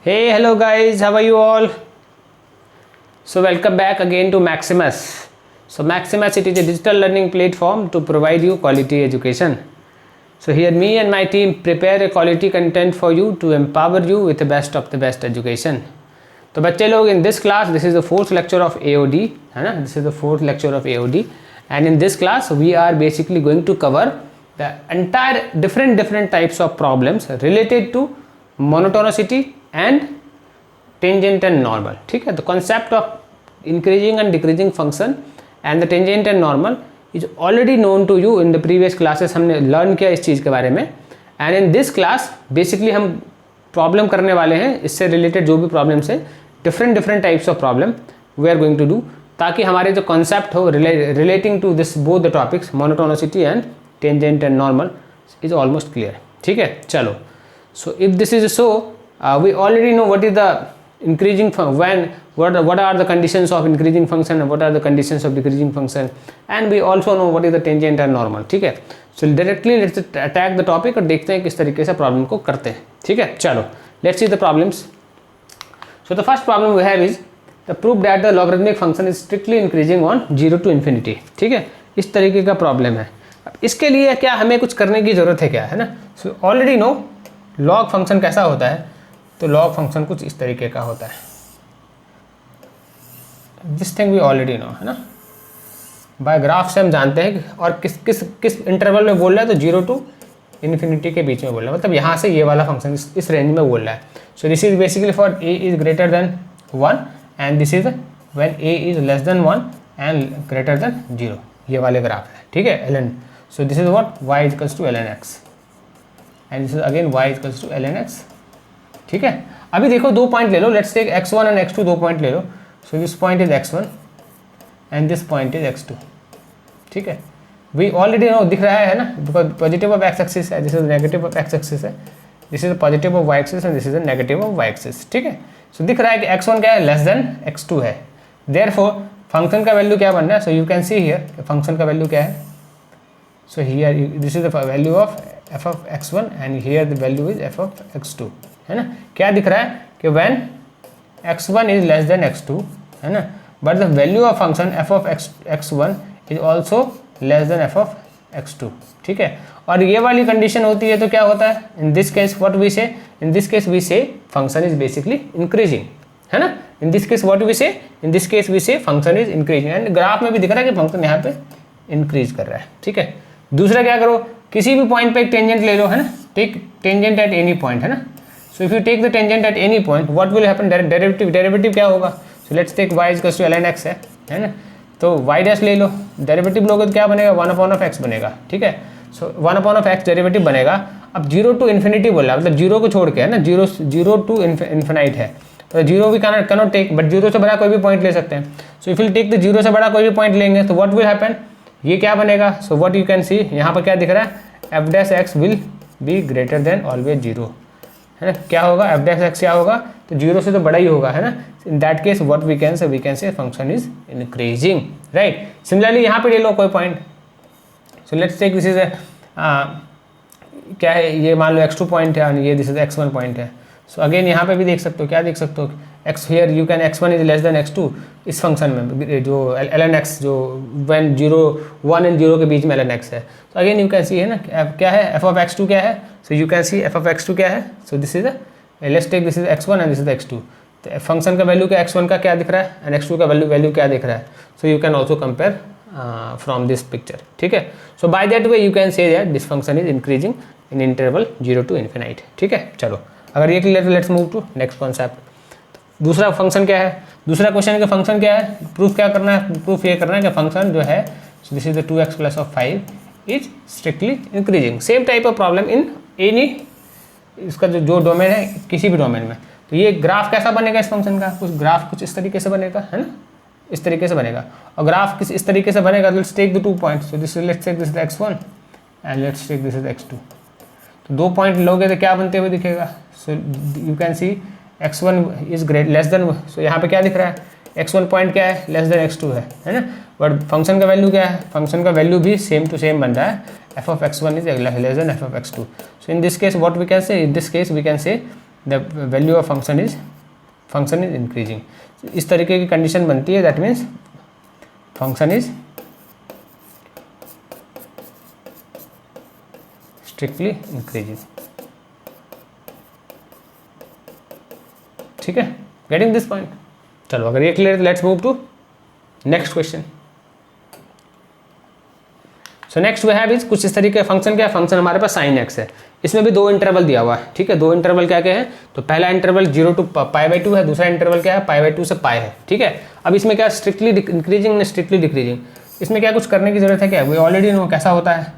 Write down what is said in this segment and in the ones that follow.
Hey, hello guys, how are you all? So welcome back again to Maximus. So Maximus, it is a digital learning platform to provide you quality education. So here me and my team prepare a quality content for you to empower you with the best of the best education. तो बच्चे लोग in this class, this is the fourth lecture of AOD, है ना? This is the fourth lecture of AOD, and in this class we are basically going to cover the entire different types of problems related to monotonicity and tangent and normal. ठीक है, the concept of increasing and decreasing function and the tangent and normal is already known to you in the previous classes. हमने learn किया इस चीज़ के बारे में, and in this class basically हम problem करने वाले हैं इससे रिलेटेड जो भी प्रॉब्लम्स है, different types of problem we are going to do, ताकि हमारे जो कॉन्सेप्ट हो relating to this both the topics monotonicity and tangent and normal is almost clear. ठीक है, चलो. So if this is so we already know what is the increasing when what are the conditions of increasing function and what are the conditions of decreasing function, and we also know what is the tangent and normal. ठीक है, so directly let's attack the topic और देखते हैं किस तरीके से problem को करते हैं. ठीक है, चलो let's see the problems. So the first problem we have is the proof that the logarithmic function is strictly increasing on 0 to infinity. ठीक है, इस तरीके का प्रॉब्लम है. अब इसके लिए क्या हमें कुछ करने की ज़रूरत है क्या, है ना? So already know log function कैसा होता है. तो लॉग फंक्शन कुछ इस तरीके का होता है. This thing we already know, है ना? बाय ग्राफ से हम जानते हैं और किस किस किस इंटरवल में बोल रहा है. तो 0 टू इन्फिनिटी के बीच में बोल रहा है, मतलब यहाँ से ये वाला फंक्शन इस रेंज में बोल रहा है. So this is basically for a is greater than 1 and this is when a is less than 1 and greater than 0. ये वाले ग्राफ है. ठीक है, ln. So this is what y equals to ln x and this is again y equals to ln x. ठीक है, अभी देखो दो पॉइंट ले लो. Let's take x1 and x2, दो पॉइंट ले लो. So this point is x1 and this point is x2. ठीक है, वी ऑलरेडी नो दिख रहा है ना, because positive of x axis है, this is negative of x axis है, this is positive of y axis and this is negative of y axis. ठीक है, सो दिख रहा है कि x1 क्या है, लेस देन x2 है. देयरफॉर फंक्शन का वैल्यू क्या बन रहा है. So you can see here function का वैल्यू क्या है. So here this is the value of f of x1 and here the value is f of x2, है ना? क्या दिख रहा है कि when x1 is less then x2, है ना, but the value of function f of x1 is also less than f of x2. ठीक है, और ये वाली कंडीशन होती है तो क्या होता है. In this case what we say, in this case we say function is basically increasing, है ना. In this case what we say, in this case we say function is increasing and graph में भी दिख रहा है कि function यहाँ पे इंक्रीज कर रहा है. ठीक है, दूसरा क्या करो, किसी भी पॉइंट पे एक टेंजेंट ले लो, है ना. Take tangent at any point, है ना. So if you take the tangent at any point, what will happen? Derivative क्या होगा. So let's take y equals to ln x है ना. तो y डैश ले लो, डेरिवेटिव लोगे तो क्या बनेगा, 1/x बनेगा. ठीक है, सो 1/x डेरिवेटिव बनेगा. अब 0 टू इन्फिनिटी बोला, मतलब 0 को छोड़ के, है ना. 0 टू इन्फिनाइट है, तो 0 भी कैनॉट टेक, बट 0 से बड़ा कोई भी पॉइंट ले सकते हैं. So if you take the 0 से बड़ा कोई भी पॉइंट लेंगे तो व्हाट विल हैपन, ये क्या बनेगा. सो व्हाट यू कैन सी, यहाँ पर क्या दिख रहा है, f dash x will be greater then always 0, है ना. क्या होगा, f डैश x क्या होगा, तो 0 से तो बड़ा ही होगा, है ना. In that case what we can say function is increasing, right. Similarly यहाँ पे ले लो कोई point. So let's take this is क्या है, ये मान लो x2 पॉइंट है और ये दिस इज x1 पॉइंट है. सो अगेन यहाँ पे भी देख सकते हो, क्या देख सकते हो, x here you can x1 is less then x2 इस फंक्शन में, जो ln x जो व्हेन 1 एंड 0 के बीच में ln x है. तो अगेन यू कैन सी, है ना, क्या है, f ऑफ x2 क्या है. So you can see f of x2 क्या है. So this is let's take this is x1 and this is x2. तो फंक्शन का वैल्यू क्या, x1 का क्या दिख रहा है एंड x2 का वैल्यू क्या दिख रहा है. So you can also compare from this picture. ठीक है, so by that way you can say that this function is increasing in interval 0 to infinite. ठीक है, चलो अगर ये clear, let's move to next concept. दूसरा फंक्शन क्या है, दूसरा क्वेश्चन का फंक्शन क्या है, प्रूफ क्या करना है. प्रूफ ये करना है कि फंक्शन जो है, so this is the 2x plus of 5 is strictly increasing. Same type of problem in any, इसका जो डोमेन है, किसी भी डोमेन में. तो ये ग्राफ कैसा बनेगा इस फंक्शन का, कुछ ग्राफ कुछ इस तरीके से बनेगा, है ना, इस तरीके से बनेगा. और ग्राफ किस इस तरीके से बनेगा, let's take the 2 points. So this let's take this x1 and let's take this x2. तो 2 पॉइंट लोगे तो क्या बनते हुए दिखेगा. So you can see x1 is great less than, so यहाँ पे क्या दिख रहा है, x1 पॉइंट क्या है, लेस देन x2 है ना. बट फंक्शन का वैल्यू क्या है, फंक्शन का वैल्यू भी सेम टू सेम बन रहा है, f of x1 is less than f of x2. So in this case what we can say, in this case we can say the value of function is increasing. इस तरीके की condition बनती है, that means function is strictly increasing. ठीक है, getting this point. चलो अगर ये clear, let's move to next question. So next we have is कुछ इस तरीके का फंक्शन। क्या है? फंक्शन हमारे पास साइन एक्स है, इसमें भी दो इंटरवल दिया हुआ है। ठीक है, दो इंटरवल क्या क्या है? तो पहला इंटरवल 0 to π/2 है, दूसरा इंटरवल क्या है? π/2 से पाई है। ठीक है, अब इसमें क्या स्ट्रिक्टली इंक्रीजिंग ने स्ट्रिक्टली डिक्रीजिंग, इसमें क्या कुछ करने की जरूरत है? क्या वी ऑलरेडी नो कैसा होता है।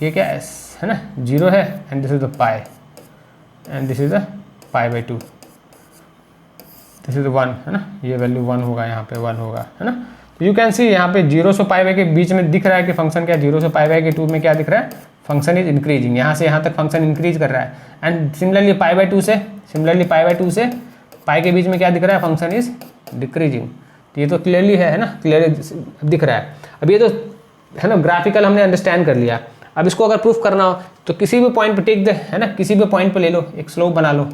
ये क्या है ना, 0 है and this is the pi and this is the π/2, this is 1 है ना, ये वैल्यू 1 होगा, यहाँ पे 1 होगा, है ना। तो यू कैन सी यहाँ पे 0 से π के बीच में दिख रहा है कि फंक्शन क्या, 0 से π/2 में क्या दिख रहा है? Function is increasing. यहाँ से यहाँ तक फंक्शन इंक्रीज कर रहा है। एंड सिमिलरली π/2 से पाई के बीच में क्या दिख रहा है? Function is decreasing. तो ये तो क्लियरली है ना, क्लियरली दिख रहा है। अब ये तो है ना ग्राफिकल हमने अंडरस्टैंड कर लिया। अब इसको अगर प्रूफ करना हो तो किसी भी पॉइंट पे टेक दे, है ना, किसी भी पॉइंट पे ले लो, एक स्लोप बना लो,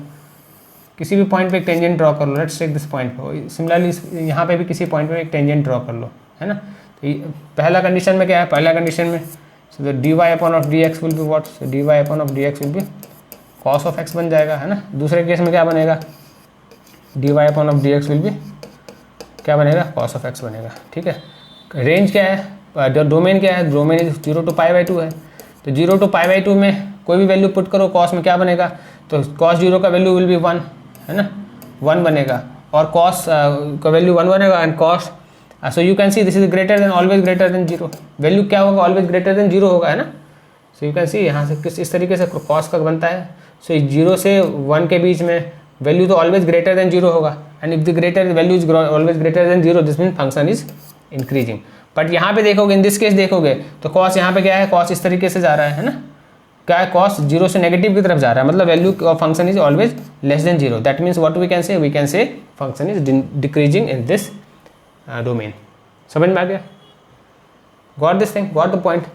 किसी भी पॉइंट पे एक टेंजेंट ड्रॉ कर लो। लेट्स टेक दिस पॉइंट पे। सिमिलरली यहाँ पे भी किसी पॉइंट पे एक टेंजेंट ड्रॉ कर लो, है ना। तो पहला कंडीशन में क्या है? पहला कंडीशन में so the dy/dx will be what? So dy/dx will be cos of x बन जाएगा, है ना। दूसरे केस में क्या बनेगा? dy/dx विल बी क्या बनेगा? cos of x बनेगा। ठीक है, रेंज क्या है? डोमेन क्या है? डोमेन इज 0 to π/2 है। तो 0 to π/2 में कोई भी वैल्यू पुट करो, cos में क्या बनेगा? तो cos 0 का वैल्यू विल बी 1, है ना, 1 बनेगा, और cos का वैल्यू 1 बनेगा and cos, so you can see this is greater then, always greater than 0। Value क्या होगा? ऑलवेज ग्रेटर देन 0 होगा, है ना। सो यू कैन सी यहाँ से किस इस तरीके से cos का बनता है। सो 0 से 1 के बीच में वैल्यू तो ऑलवेज ग्रेटर देन 0 होगा, and if the greater value is always greater than 0 this mean function is increasing. But यहाँ पे देखोगे, इन दिस केस देखोगे तो cos यहाँ पे क्या है? cos इस तरीके से जा रहा है ना, क्या है? cos 0 से नेगेटिव की तरफ जा रहा है, मतलब value of function is always less than 0। That means what we can say? We can say function is decreasing in this domain. समझ में आ गया? Got this thing, got the point?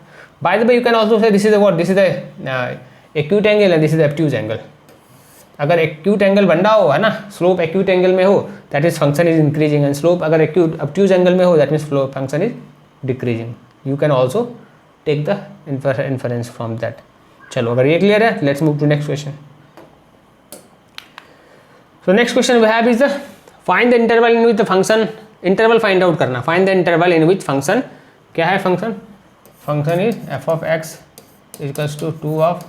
By the way you can also say this is what, this is the acute angle and this is obtuse angle. अगर acute angle बन रहा हो, है ना, स्लोप एक्यूट एंगल में हो, that is function is increasing, and slope अगर acute obtuse angle में हो, that means flow function is decreasing. You can also take the inference from that. चलो अगर ये क्लियर है, let's move to next question. So next question we have is the find the interval in which the function, interval find out करना। Find the interval in which function, क्या है function? Function is f of x equals to 2 of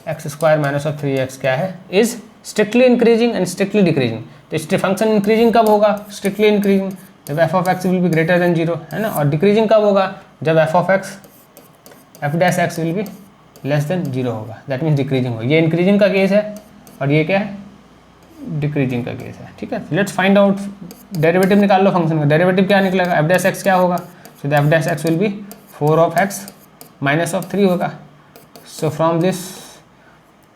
x square minus of 3x क्या है? Is strictly increasing and strictly decreasing. तो function increasing कब होगा? Strictly increasing जब f of x will be greater than 0, है ना, और decreasing कब होगा? जब f of x f' will be less than 0 होगा, दैट मीन्स डिक्रीजिंग होगा। ये इंक्रीजिंग का केस है और ये क्या है? डिक्रीजिंग का केस है। ठीक है, लेट्स फाइंड आउट, डेरिवेटिव निकाल लो फंक्शन का। डेरिवेटिव क्या निकलेगा? f' क्या होगा? So the f' will be 4 of x minus of 3 होगा। सो फ्रॉम दिस,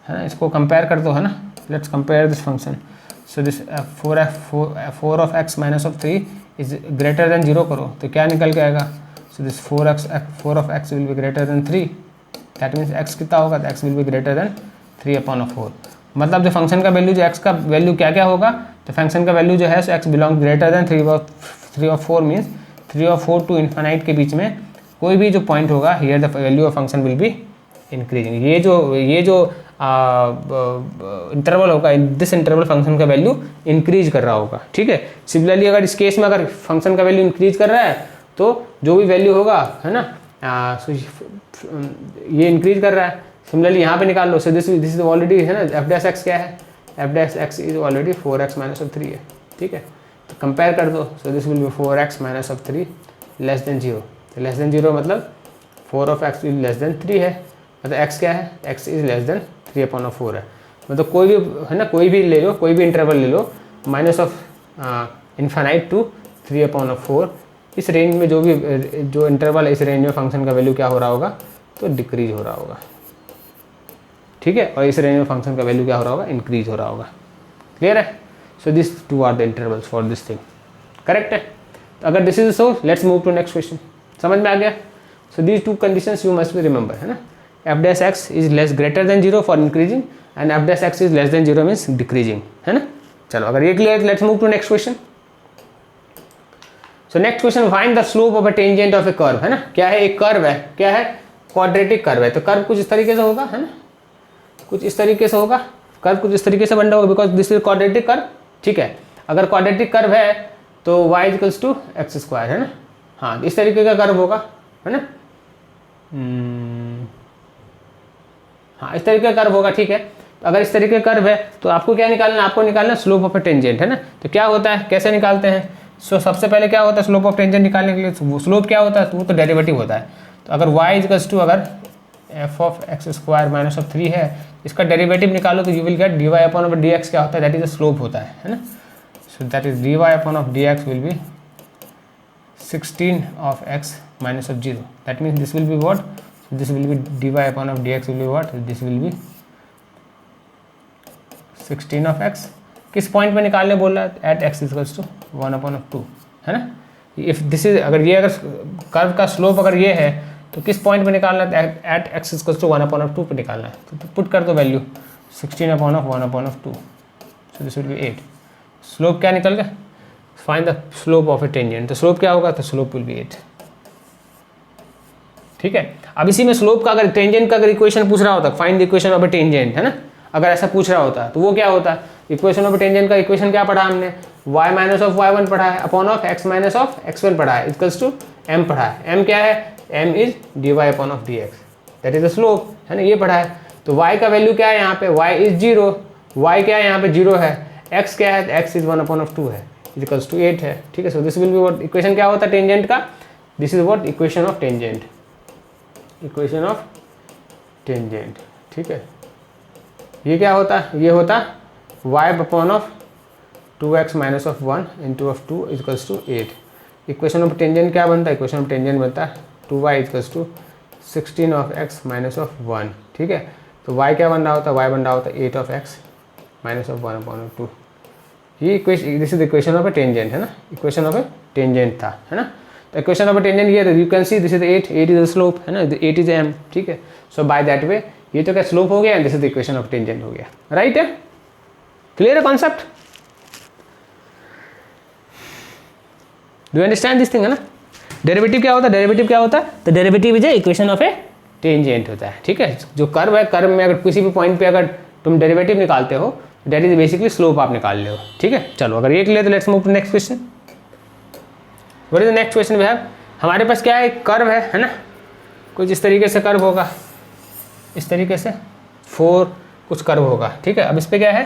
है ना, इसको कंपेयर कर दो, है ना, let's compare this function. So this 4 of x minus of 3 is greater than 0 करो तो क्या निकल के आएगा? So this 4 of x will be greater then 3, that means x कितना होगा? x will be greater then 3/4। मतलब जो फंक्शन का वैल्यू, जो x का वैल्यू क्या क्या होगा? तो फंक्शन का वैल्यू जो है सो x बिलोंग ग्रेटर देन 3 और 4 मीन्स 3 और 4 टू इन्फाइनाइट के बीच में कोई भी जो पॉइंट होगा, here the value of function will be increasing. ये जो इंटरवल होगा, दिस इंटरवल फंक्शन का वैल्यू इंक्रीज कर रहा होगा। ठीक है, सिमिलरली अगर इस केस में अगर फंक्शन का वैल्यू इंक्रीज कर रहा है तो जो भी वैल्यू होगा, है ना, ये इंक्रीज कर रहा है। सिमिलरली यहाँ पे निकाल लो। सो दिस इज ऑलरेडी, है ना, f' क्या है? f' is already 4x minus of 3 है। ठीक है, तो कंपेयर कर दो। So this will B 4x minus of 3 less than 0। तो लेस देन 0 मतलब 4 of x लेस देन 3 है, मतलब x क्या है? x इज लेस देन 3/4 है। मतलब कोई भी, है ना, कोई भी ले लो, कोई भी इंटरवल ले लो, माइनस ऑफ इन्फाइनाइट टू 3/4, इस रेंज में जो इंटरवल है, इस रेंज में फंक्शन का वैल्यू क्या हो रहा होगा? तो डिक्रीज हो रहा होगा। ठीक है, और इस रेंज में फंक्शन का वैल्यू क्या हो रहा होगा? इंक्रीज हो रहा होगा। क्लियर है? So this 2 are the intervals for this thing. Correct है? तो अगर this is so, let's move to next question. समझ में आ गया? So these 2 conditions you must be remember, है ना। F dash X is less greater than zero for increasing and F dash X is less than zero means decreasing, है ना। चलो अगर ये clear, let's move to next question. So next question, find the slope of a tangent of a curve, है ना। क्या है, एक कर्व है, क्या है, क्वाड्रेटिक कर्व है। तो कर्व कुछ इस तरीके से होगा, है ना, कुछ इस तरीके से होगा, कर्व कुछ इस तरीके से बन रहा होगा because this is quadratic curve, ठीक है। अगर क्वाड्रेटिक कर्व है तो y equals to x square, है ना। हाँ, इस तरीके का कर्व होगा, है ना। हाँ, इस तरीके का कर्व होगा, ठीक है। तो अगर इस तरीके का कर्व है तो आपको क्या निकालना है, आपको निकालना स्लोप ऑफ ए टेंजेंट, है ना। तो क्या होता है, कैसे निकालते हैं। सो सबसे पहले क्या होता है स्लोप ऑफ टेंजेंट निकालने के लिए, वो स्लोप क्या होता है, वो तो डेरिवेटिव होता है। तो अगर y इक्वल्स टू अगर F of x square minus of 3 है, इसका डेरिवेटिव निकालो तो you will get D Y upon of D X, क्या होता है, दैट इज अ स्लोप होता है ना। So that is D Y upon of D X will be 16 of x minus of 0. That means this will be what? So this will be dy upon of dx will be what? This will be 16 of x. किस point पे निकालने बोल रहा है, at x equals to 1 upon of 2, है ना। If this is, अगर ये अगर कर्व का स्लोप अगर ये है तो किस पॉइंट पे निकालना है, at x equals to 1 upon of 2 पे निकालना है। तो पुट कर दो value 16 upon of 1 upon of 2, so this will be 8। Slope क्या निकल गया, find the slope of a tangent. तो स्लोप क्या होगा, तो स्लोप विल बी 8, ठीक है। अब इसी में स्लोप का अगर टेंजेंट का अगर इक्वेशन पूछ रहा होता, find the equation of a tangent, है ना, अगर ऐसा पूछ रहा होता तो वो क्या होता है, इक्वेशन ऑफ ए टेंजेंट का इक्वेशन क्या पढ़ा हमने, y माइनस ऑफ y1 पढ़ा है upon of x minus of x1 पढ़ा है इक्वल्स टू m पढ़ा है। m क्या है, m is dy upon of dx, that is the slope, है ना, ये पढ़ा है। तो y का वैल्यू क्या है यहाँ पे, y इज 0, y क्या है यहाँ पे 0 है, x क्या है, x इज 1 अपॉन ऑफ 2 है इक्वल्स टू 8 है, ठीक है। So this will be what, equation क्या होता है टेंजेंट का, this is what equation of tangent, equation of tangent, ठीक है। ये क्या होता है, ये होता y upon of 2x minus of 1 into of 2 equals to 8। Equation of tangent क्या बनता है, इक्वेशन ऑफ टेंजेंट बनता है 2y equals to 16 of x minus of 1, ठीक है। तो y क्या बन रहा होता है, y बन रहा होता है 8 of x minus of 1 upon of 2। ये equation, this is equation of a tangent, है ना, इक्वेशन ऑफ ए टेंजेंट था, है ना। तो इक्वेशन ऑफ ए टेंजेंट ये, you can see this is 8 is the slope, है ना, 8 इज m, ठीक है। सो बाय दैट वे ये तो क्या स्लोप हो गया and this is the equation of tangent हो गया, राइट है, क्लियर है concept, do you understand this thing, है ना। डेरिवेटिव क्या होता है, डेरिवेटिव क्या होता है, तो derivative is a equation of a tangent होता है, ठीक है। जो कर्व है, कर्व में अगर किसी भी पॉइंट पे अगर तुम डेरिवेटिव निकालते हो, दैट इज बेसिकली स्लोप आप निकाल ले हो, ठीक है। चलो अगर ये क्लियर तो let's move to next question. What is the next question we have, हमारे पास क्या है, एक कर्व है ना, कुछ इस तरीके से कर्व होगा, इस तरीके से 4 कुछ कर्व होगा, ठीक है। अब इस पर क्या है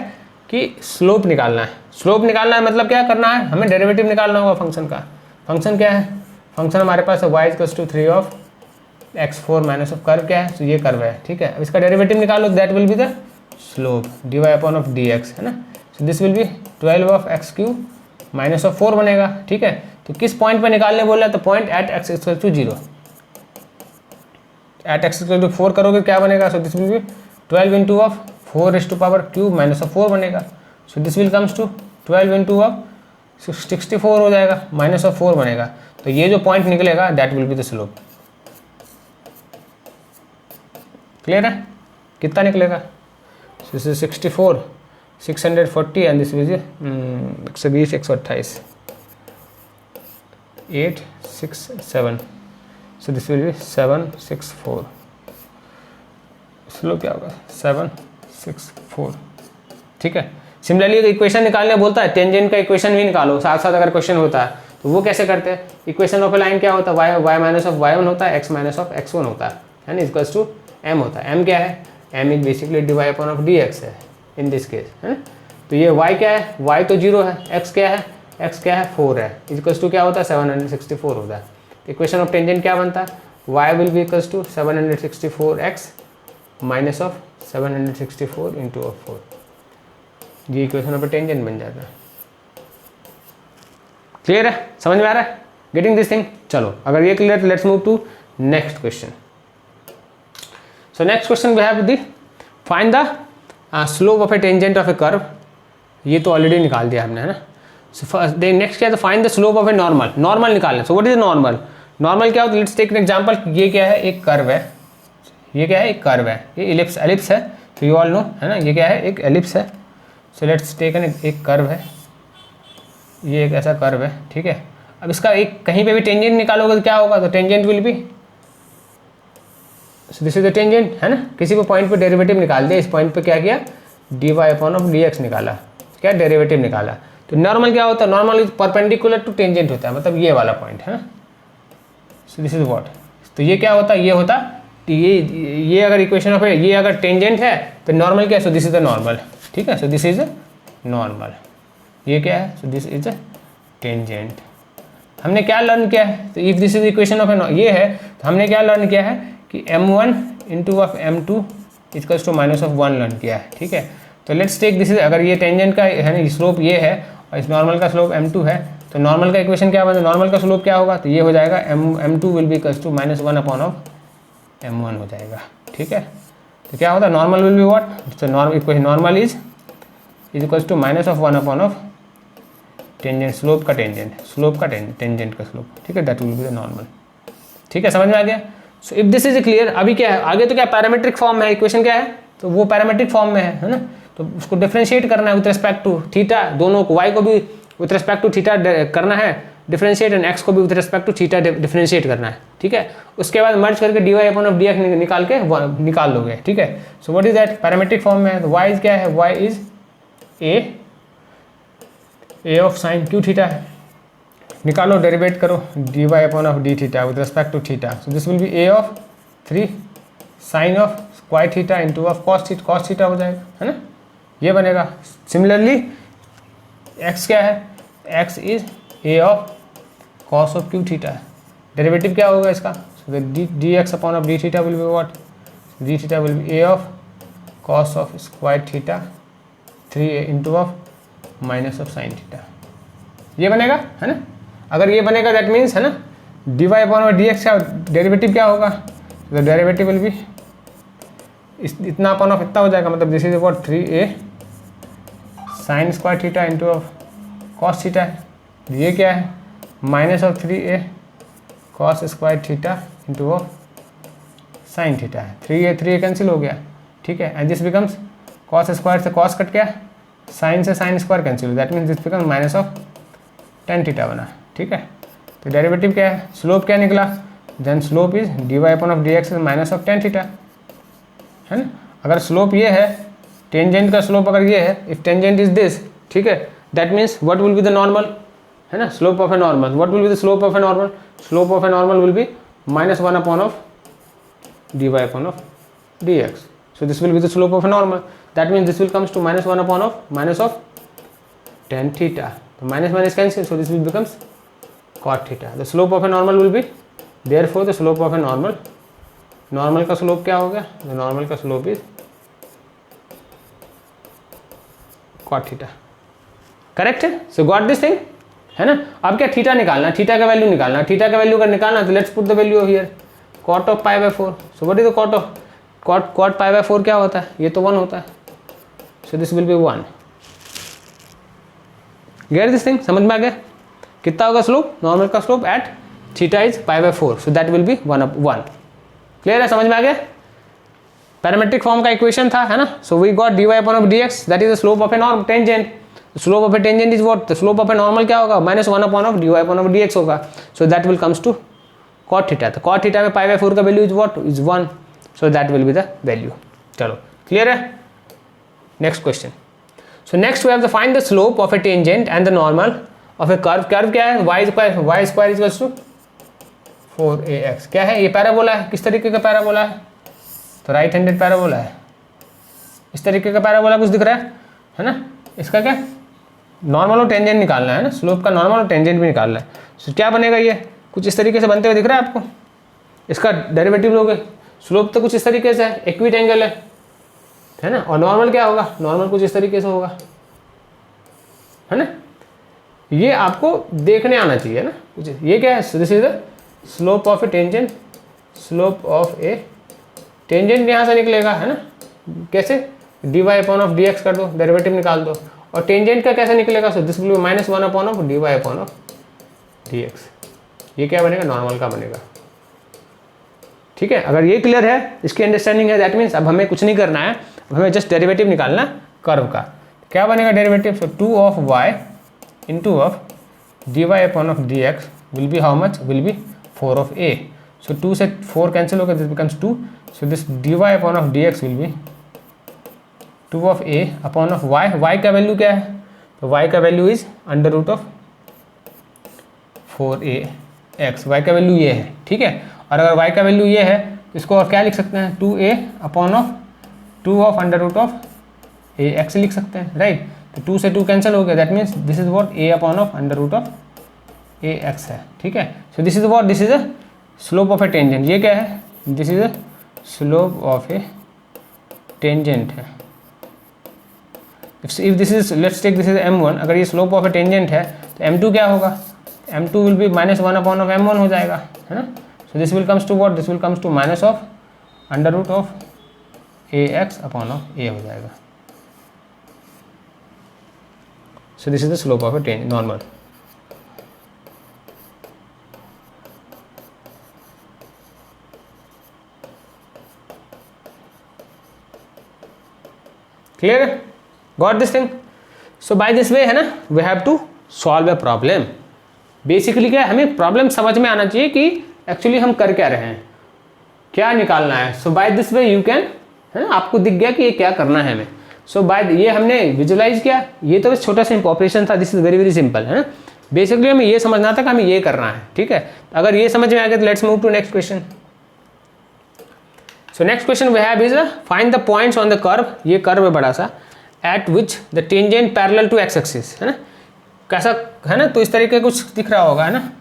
कि स्लोप निकालना है, स्लोप निकालना है मतलब क्या करना है, हमें डेरिवेटिव निकालना होगा फंक्शन का। फंक्शन क्या है, फंक्शन हमारे पास है y equals to 3 of x4 minus of curve क्या है, तो ये कर्व है, ठीक है। अब इसका डेरिवेटिव निकालो, that will be the slope dy upon of dx, है ना। So this will be 12 of x cube minus of 4 बनेगा, ठीक है। तो किस पॉइंट पे निकालने बोल रहा है, तो point at x equal to 0, at x equal to 4 करोगे क्या बनेगा, so this will be 12 into of 4 raise to power cube minus of 4 बनेगा। So this will comes to 12 into of 64 हो जाएगा, माइनस ऑफ 4 बनेगा। तो ये जो पॉइंट निकलेगा that will be the slope, clear है, कितना निकलेगा, this is 64 640 and this is 120 128 867, so this will B 764, slope क्या होगा 764, ठीक है। सिमिलरली इक्वेशन निकालने बोलता है, टेंजेंट का इक्वेशन भी निकालो साथ साथ अगर क्वेश्चन होता है तो वो कैसे करते हैं, इक्वेशन ऑफ ए लाइन क्या होता है, y माइनस ऑफ y1 होता है, x माइनस ऑफ x1 होता है ना, इक्वल्स टू m होता है। m क्या है, m is basically dy upon of dx है इन दिस केस, है ना। तो ये y क्या है, y तो 0 है, x क्या है, x क्या है 4 है, इक्वल्स टू क्या होता है 764 होता है। इक्वेशन ऑफ टेंजेंट क्या बनता है, y will be equals to 764x minus of 764 into of 4, ये इक्वेशन ऑफ टेंजेंट बन जाता है, क्लियर है, समझ में आ रहा है, गेटिंग दिस थिंग। चलो अगर ये clear, let's move to next question. So next question we have the find the slope of a tangent of a curve, ये तो ऑलरेडी निकाल दिया हमने, है ना। सो नेक्स्ट क्या है, तो find the slope of a normal, normal निकालना। So what is normal, normal क्या होता है, लेट्स टेक एन एग्जांपल, ये क्या है, एक कर्व है, ये क्या है, एक कर्व है, ये एलिप्स है, तो यू ऑल नो है ना, ये क्या है, एक एलिप्स है। सो लेट्स टेक एन, एक कर्व है, ये एक ऐसा कर्व है, ठीक है। अब इसका एक कहीं पे भी टेंजेंट निकालोगे तो क्या होगा, तो tangent will B, this is the tangent है ना। किसी को पॉइंट पे डेरिवेटिव निकाल दिया, इस पॉइंट पे क्या किया, dy अपॉन ऑफ dx निकाला, क्या डेरिवेटिव निकाला। तो नॉर्मल क्या होता है, normal is perpendicular to tangent होता है, मतलब ये वाला पॉइंट है ना। सो दिस इज व्हाट, तो ये क्या होता है, ये होता ये अगर इक्वेशन ऑफ ये अगर टेंजेंट है तो नॉर्मल क्या है, so this is the normal, ठीक है। सो दिस इज नॉर्मल, ये क्या है, सो दिस इज टेंजेंट। हमने क्या लर्न किया है, तो if this is equation of ये है, तो हमने क्या लर्न किया है कि m1 into of m2 equals to minus of 1 learn किया है, ठीक है। तो लेट्स टेक दिस इज, अगर ये टेंजेंट का है ना, स्लोप ये है और इस नॉर्मल का स्लोप m2 है, तो नॉर्मल का इक्वेशन क्या बना, नॉर्मल का स्लोप क्या होगा, तो ये हो जाएगा m2 will be equals to minus 1 upon of m1 हो जाएगा, ठीक है। तो क्या होता है, नॉर्मल विल बी व्हाट, तो normal is equals to minus of 1 upon of tangent, slope का टेंजेंट का स्लोप, ठीक है, that will be the normal, ठीक है, समझ में आ गया। So if this is clear, अभी क्या है आगे, तो क्या पैरामीट्रिक फॉर्म है, इक्वेशन क्या है, तो वो पैरामीट्रिक फॉर्म में है ना। तो उसको डिफरेंशिएट करना है विथ रिस्पेक्ट टू थीटा, दोनों को, y को भी विथ रिस्पेक्ट टू थीटा करना है डिफरेंशिएट, एंड x को भी with respect to theta differentiate करना है, ठीक है। उसके बाद मर्ज करके dy अपॉन ऑफ dx निकाल लोगे, ठीक है। So what is that, parametric form में है, तो y इज क्या है, y is a of sine q theta है, निकालो, डेरिवेट करो dy upon of d theta with respect to theta. So this will be a of 3 sine of square theta into of cos theta हो जाएगा, है ना, ये बनेगा। Similarly x क्या है, x is a of cos of q theta, derivative क्या होगा इसका, सो dx upon of d theta will be what, d theta will be a of cos of square theta 3a into of minus of sine theta, ये बनेगा, है ना। अगर ये बनेगा दैट मीन्स, है ना, dy अपॉन ऑफ dx का डेरिवेटिव क्या होगा, तो डेरिवेटिव विल बी इतना अपॉन ऑफ इतना हो जाएगा, मतलब this is what 3a sine square theta into of cos theta है, ये क्या है, minus of 3a cos square theta into of sine theta है, 3a कैंसिल हो गया, ठीक है, and this becomes cos square से कॉस कट गया, साइन से साइन स्क्वायर कैंसिल हो, that means this becomes minus of tan theta बना, ठीक है। तो डेरिवेटिव क्या है, स्लोप क्या निकला, then slope is dy upon of dx minus of tan theta, है ना। अगर स्लोप ये है, टेंजेंट का स्लोप अगर ये है, इफ टेंजेंट इज दिस, ठीक है, that means what will be the normal, है ना, slope of a normal, what will be the slope of a normal, slope of a normal will be minus 1 upon of dy upon of dx। So this will be the slope of a normal. That means this will comes to minus 1 upon of minus of tan theta. So minus minus cancel. So this will becomes cot theta. The slope of a normal will be, therefore the slope of a normal, normal का slope क्या हो गया? The normal का slope is cot theta. Correct है? So got this thing? है ना? अब क्या थीटा निकालना, थीटा का वैल्यू निकालना, थीटा का वैल्यू अगर निकालना तो let's put the value here, cot of pi by 4. So what is the cot of cot pi by 4 क्या होता है? ये तो 1 होता है. So this will be 1. Get this thing? समझ में आ गया? कितना होगा स्लोप? नॉर्मल का slope at theta is pi by 4. So that will be 1. Clear है? समझ में आ गया? पैरामेट्रिक फॉर्म का इक्वेशन था, है ना? So we got dy upon of dx, that is the slope of a norm tangent. The slope of a tangent is what? The slope of a normal क्या होगा? minus 1 upon of dy upon of dx होगा. So that will comes to cot theta. तो cot theta में pi by 4 का value is what? Is 1. So that will be the value. चलो clear है? Next question. So next we have to find the slope of a tangent and the normal of a curve. Curve क्या है? y square equals to 4ax. क्या है? ये parabola है. किस तरीके का पैराबोला है? तो राइट हैंडेड पैराबोला है. इस तरीके का पैराबोला कुछ दिख रहा है ना? इसका क्या? नॉर्मल और टेंजेंट निकालना है ना. स्लोप का नॉर्मल और टेंजेंट भी निकालना है. So क्या बनेगा ये? कुछ इस तरीके से बनते हुए दिख रहा है आपको. इसका डेरिवेटिव लोगे. स्लोप तो कुछ इस तरीके से है, इक्विट एंगल है ना. और नॉर्मल क्या होगा? नॉर्मल कुछ इस तरीके से होगा, है ना. ये आपको देखने आना चाहिए ना कुछ. ये क्या है? This is the slope of a tangent. Slope of a tangent यहाँ से निकलेगा, है ना. कैसे? dy अपॉन ऑफ dx कर दो, डेरिवेटिव निकाल दो. और टेंजेंट का कैसे निकलेगा? सो this will be minus 1 upon of dy upon of dx. ये क्या बनेगा? नॉर्मल का बनेगा. ठीक है, अगर ये क्लियर है, इसकी अंडरस्टैंडिंग है, दैट मीन्स अब हमें कुछ नहीं करना है, अब हमें जस्ट डेरिवेटिव निकालना कर्व का। क्या बनेगा derivative? So 2 of y into of dy upon of dx will be how much? Will be 4 of a। So 2 से 4 कैंसिल होगा, this becomes 2। So this dy upon of dx will be 2 of a upon of y। y का value क्या है? तो y का value is under root of 4ax। y का वैल्यू ये है, ठीक है। और अगर y का वैल्यू ये है तो इसको और क्या लिख सकते हैं? 2a upon of 2 of under root of ax लिख सकते हैं, राइट। तो 2 से 2 कैंसिल हो गया, that means this is what a upon of under root of ax है, ठीक है। So this is what? This is a slope of a tangent. ये क्या है? This is a slope of a tangent है। If this is, let's take this is m1, अगर ये slope of a tangent है तो m2 क्या होगा? m2 will be -1 upon of m1 हो जाएगा, है ना। So this will comes to what? This will comes to minus of under root of ax upon of a हो जाएगा। So this is the slope of a tangent, normal. Clear? Got this thing? So by this way, है ना, we have to solve a problem. Basically क्या है, हमें problem समझ में आना चाहिए कि एक्चुअली हम कर क्या रहे हैं, क्या निकालना है। So by this way you can, है ना, आपको दिख गया कि ये क्या करना है हमें। सो बाय ये हमने विजुलाइज किया, ये तो बस छोटा सा ऑपरेशन था, this is very very simple, है ना। बेसिकली हमें ये समझना था कि हमें ये करना है, ठीक है। अगर ये समझ में आ गया तो let's move to next question. So next question we have is find the points on the curve. ये कर्व है बड़ा सा, at which the tangent parallel to x axis, है ना। कैसा है ना, तो इस तरीके कुछ दिख रहा होगा, है ना।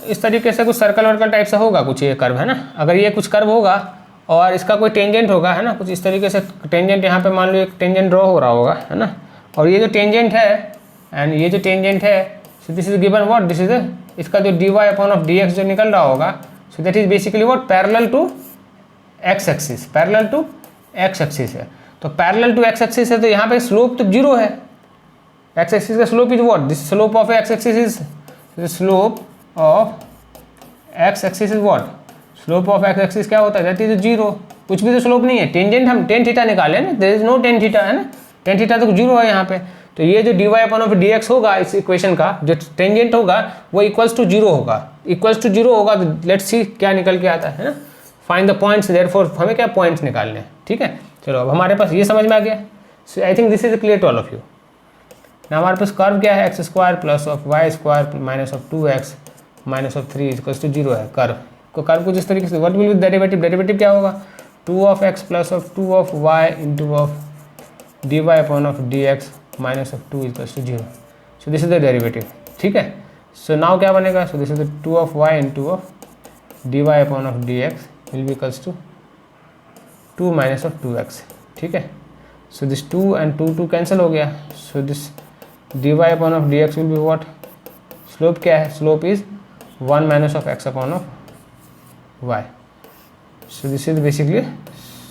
इस तरीके से कुछ सर्कल वर्कल टाइप से होगा कुछ ये कर्व, है ना। अगर ये कुछ कर्व होगा और इसका कोई टेंजेंट होगा, है ना, कुछ इस तरीके से टेंजेंट, यहाँ पे मान लो एक टेंजेंट ड्रॉ हो रहा होगा, है ना। और ये जो टेंजेंट है एंड ये जो टेंजेंट है, so this is given what? This is इसका जो dy अपॉन ऑफ dx जो निकल रहा होगा, so that is basically what? Parallel to x axis, parallel to x axis है। तो पैरेलल टू एक्स एक्सिस है तो यहाँ पे स्लोप तो 0 है। एक्स एक्सिस का slope is what? This slope of x axis is slope of x axis is what? Slope of x axis क्या होता है? That is 0। कुछ भी तो स्लोप नहीं है। टेंजेंट हम टेन थीटा निकाले ना, there is no tan theta, है ना। टेन थीटा तो 0 है यहाँ पे। तो ये जो dy अपॉन ऑफ dx होगा इस इक्वेशन का, जो टेंजेंट होगा वो इक्वल्स टू 0 होगा। इक्वल्स टू 0 होगा तो लेट्स सी क्या निकल के आता है ना। फाइंड द पॉइंट्स, देयरफॉर हमें क्या पॉइंट्स निकालने हैं, ठीक है। चलो अब हमारे पास ये समझ में आ गया। So I think this is clear to all of you. ना हमारे पास कर्व क्या है? X square plus of y square minus of 2x minus of 3 equals to 0 है कर्व को। कर्व कुछ इस तरीके से, what will be derivative? Derivative क्या होगा? 2 of x plus of 2 of y into of dy upon of dx minus of 2 equals to 0। So this is the derivative, ठीक है। सो नाउ क्या बनेगा? So this is the 2 of y into of dy upon of dx will be equals to 2 minus of 2x, ठीक है। So this 2 and 2 cancel हो गया। So this dy upon of dx will be what? Slope क्या है? Slope is 1 minus of x upon of y। So this is basically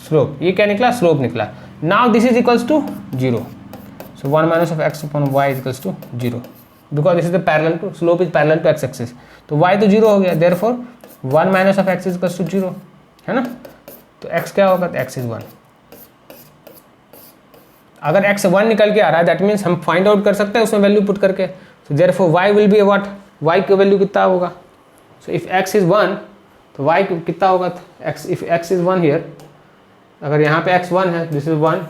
slope. ये क्या निकला? Slope निकला। Now this is equals to 0। So 1 minus of x upon y is equals to 0 because this is the parallel to, slope is parallel to x axis. तो y तो 0 हो गया, therefore 1 minus of x is equals to 0, है ना। तो x क्या होगा? तो x इज 1। अगर x 1 निकल के आ रहा है दैट मीन्स हम फाइंड आउट कर सकते हैं उसमें वैल्यू पुट करके। तो therefore y will be what? y की वैल्यू कितना होगा? सो इफ x इज 1 तो y कितना होगा? x if x is 1 here, अगर यहाँ पे x 1 है, this is 1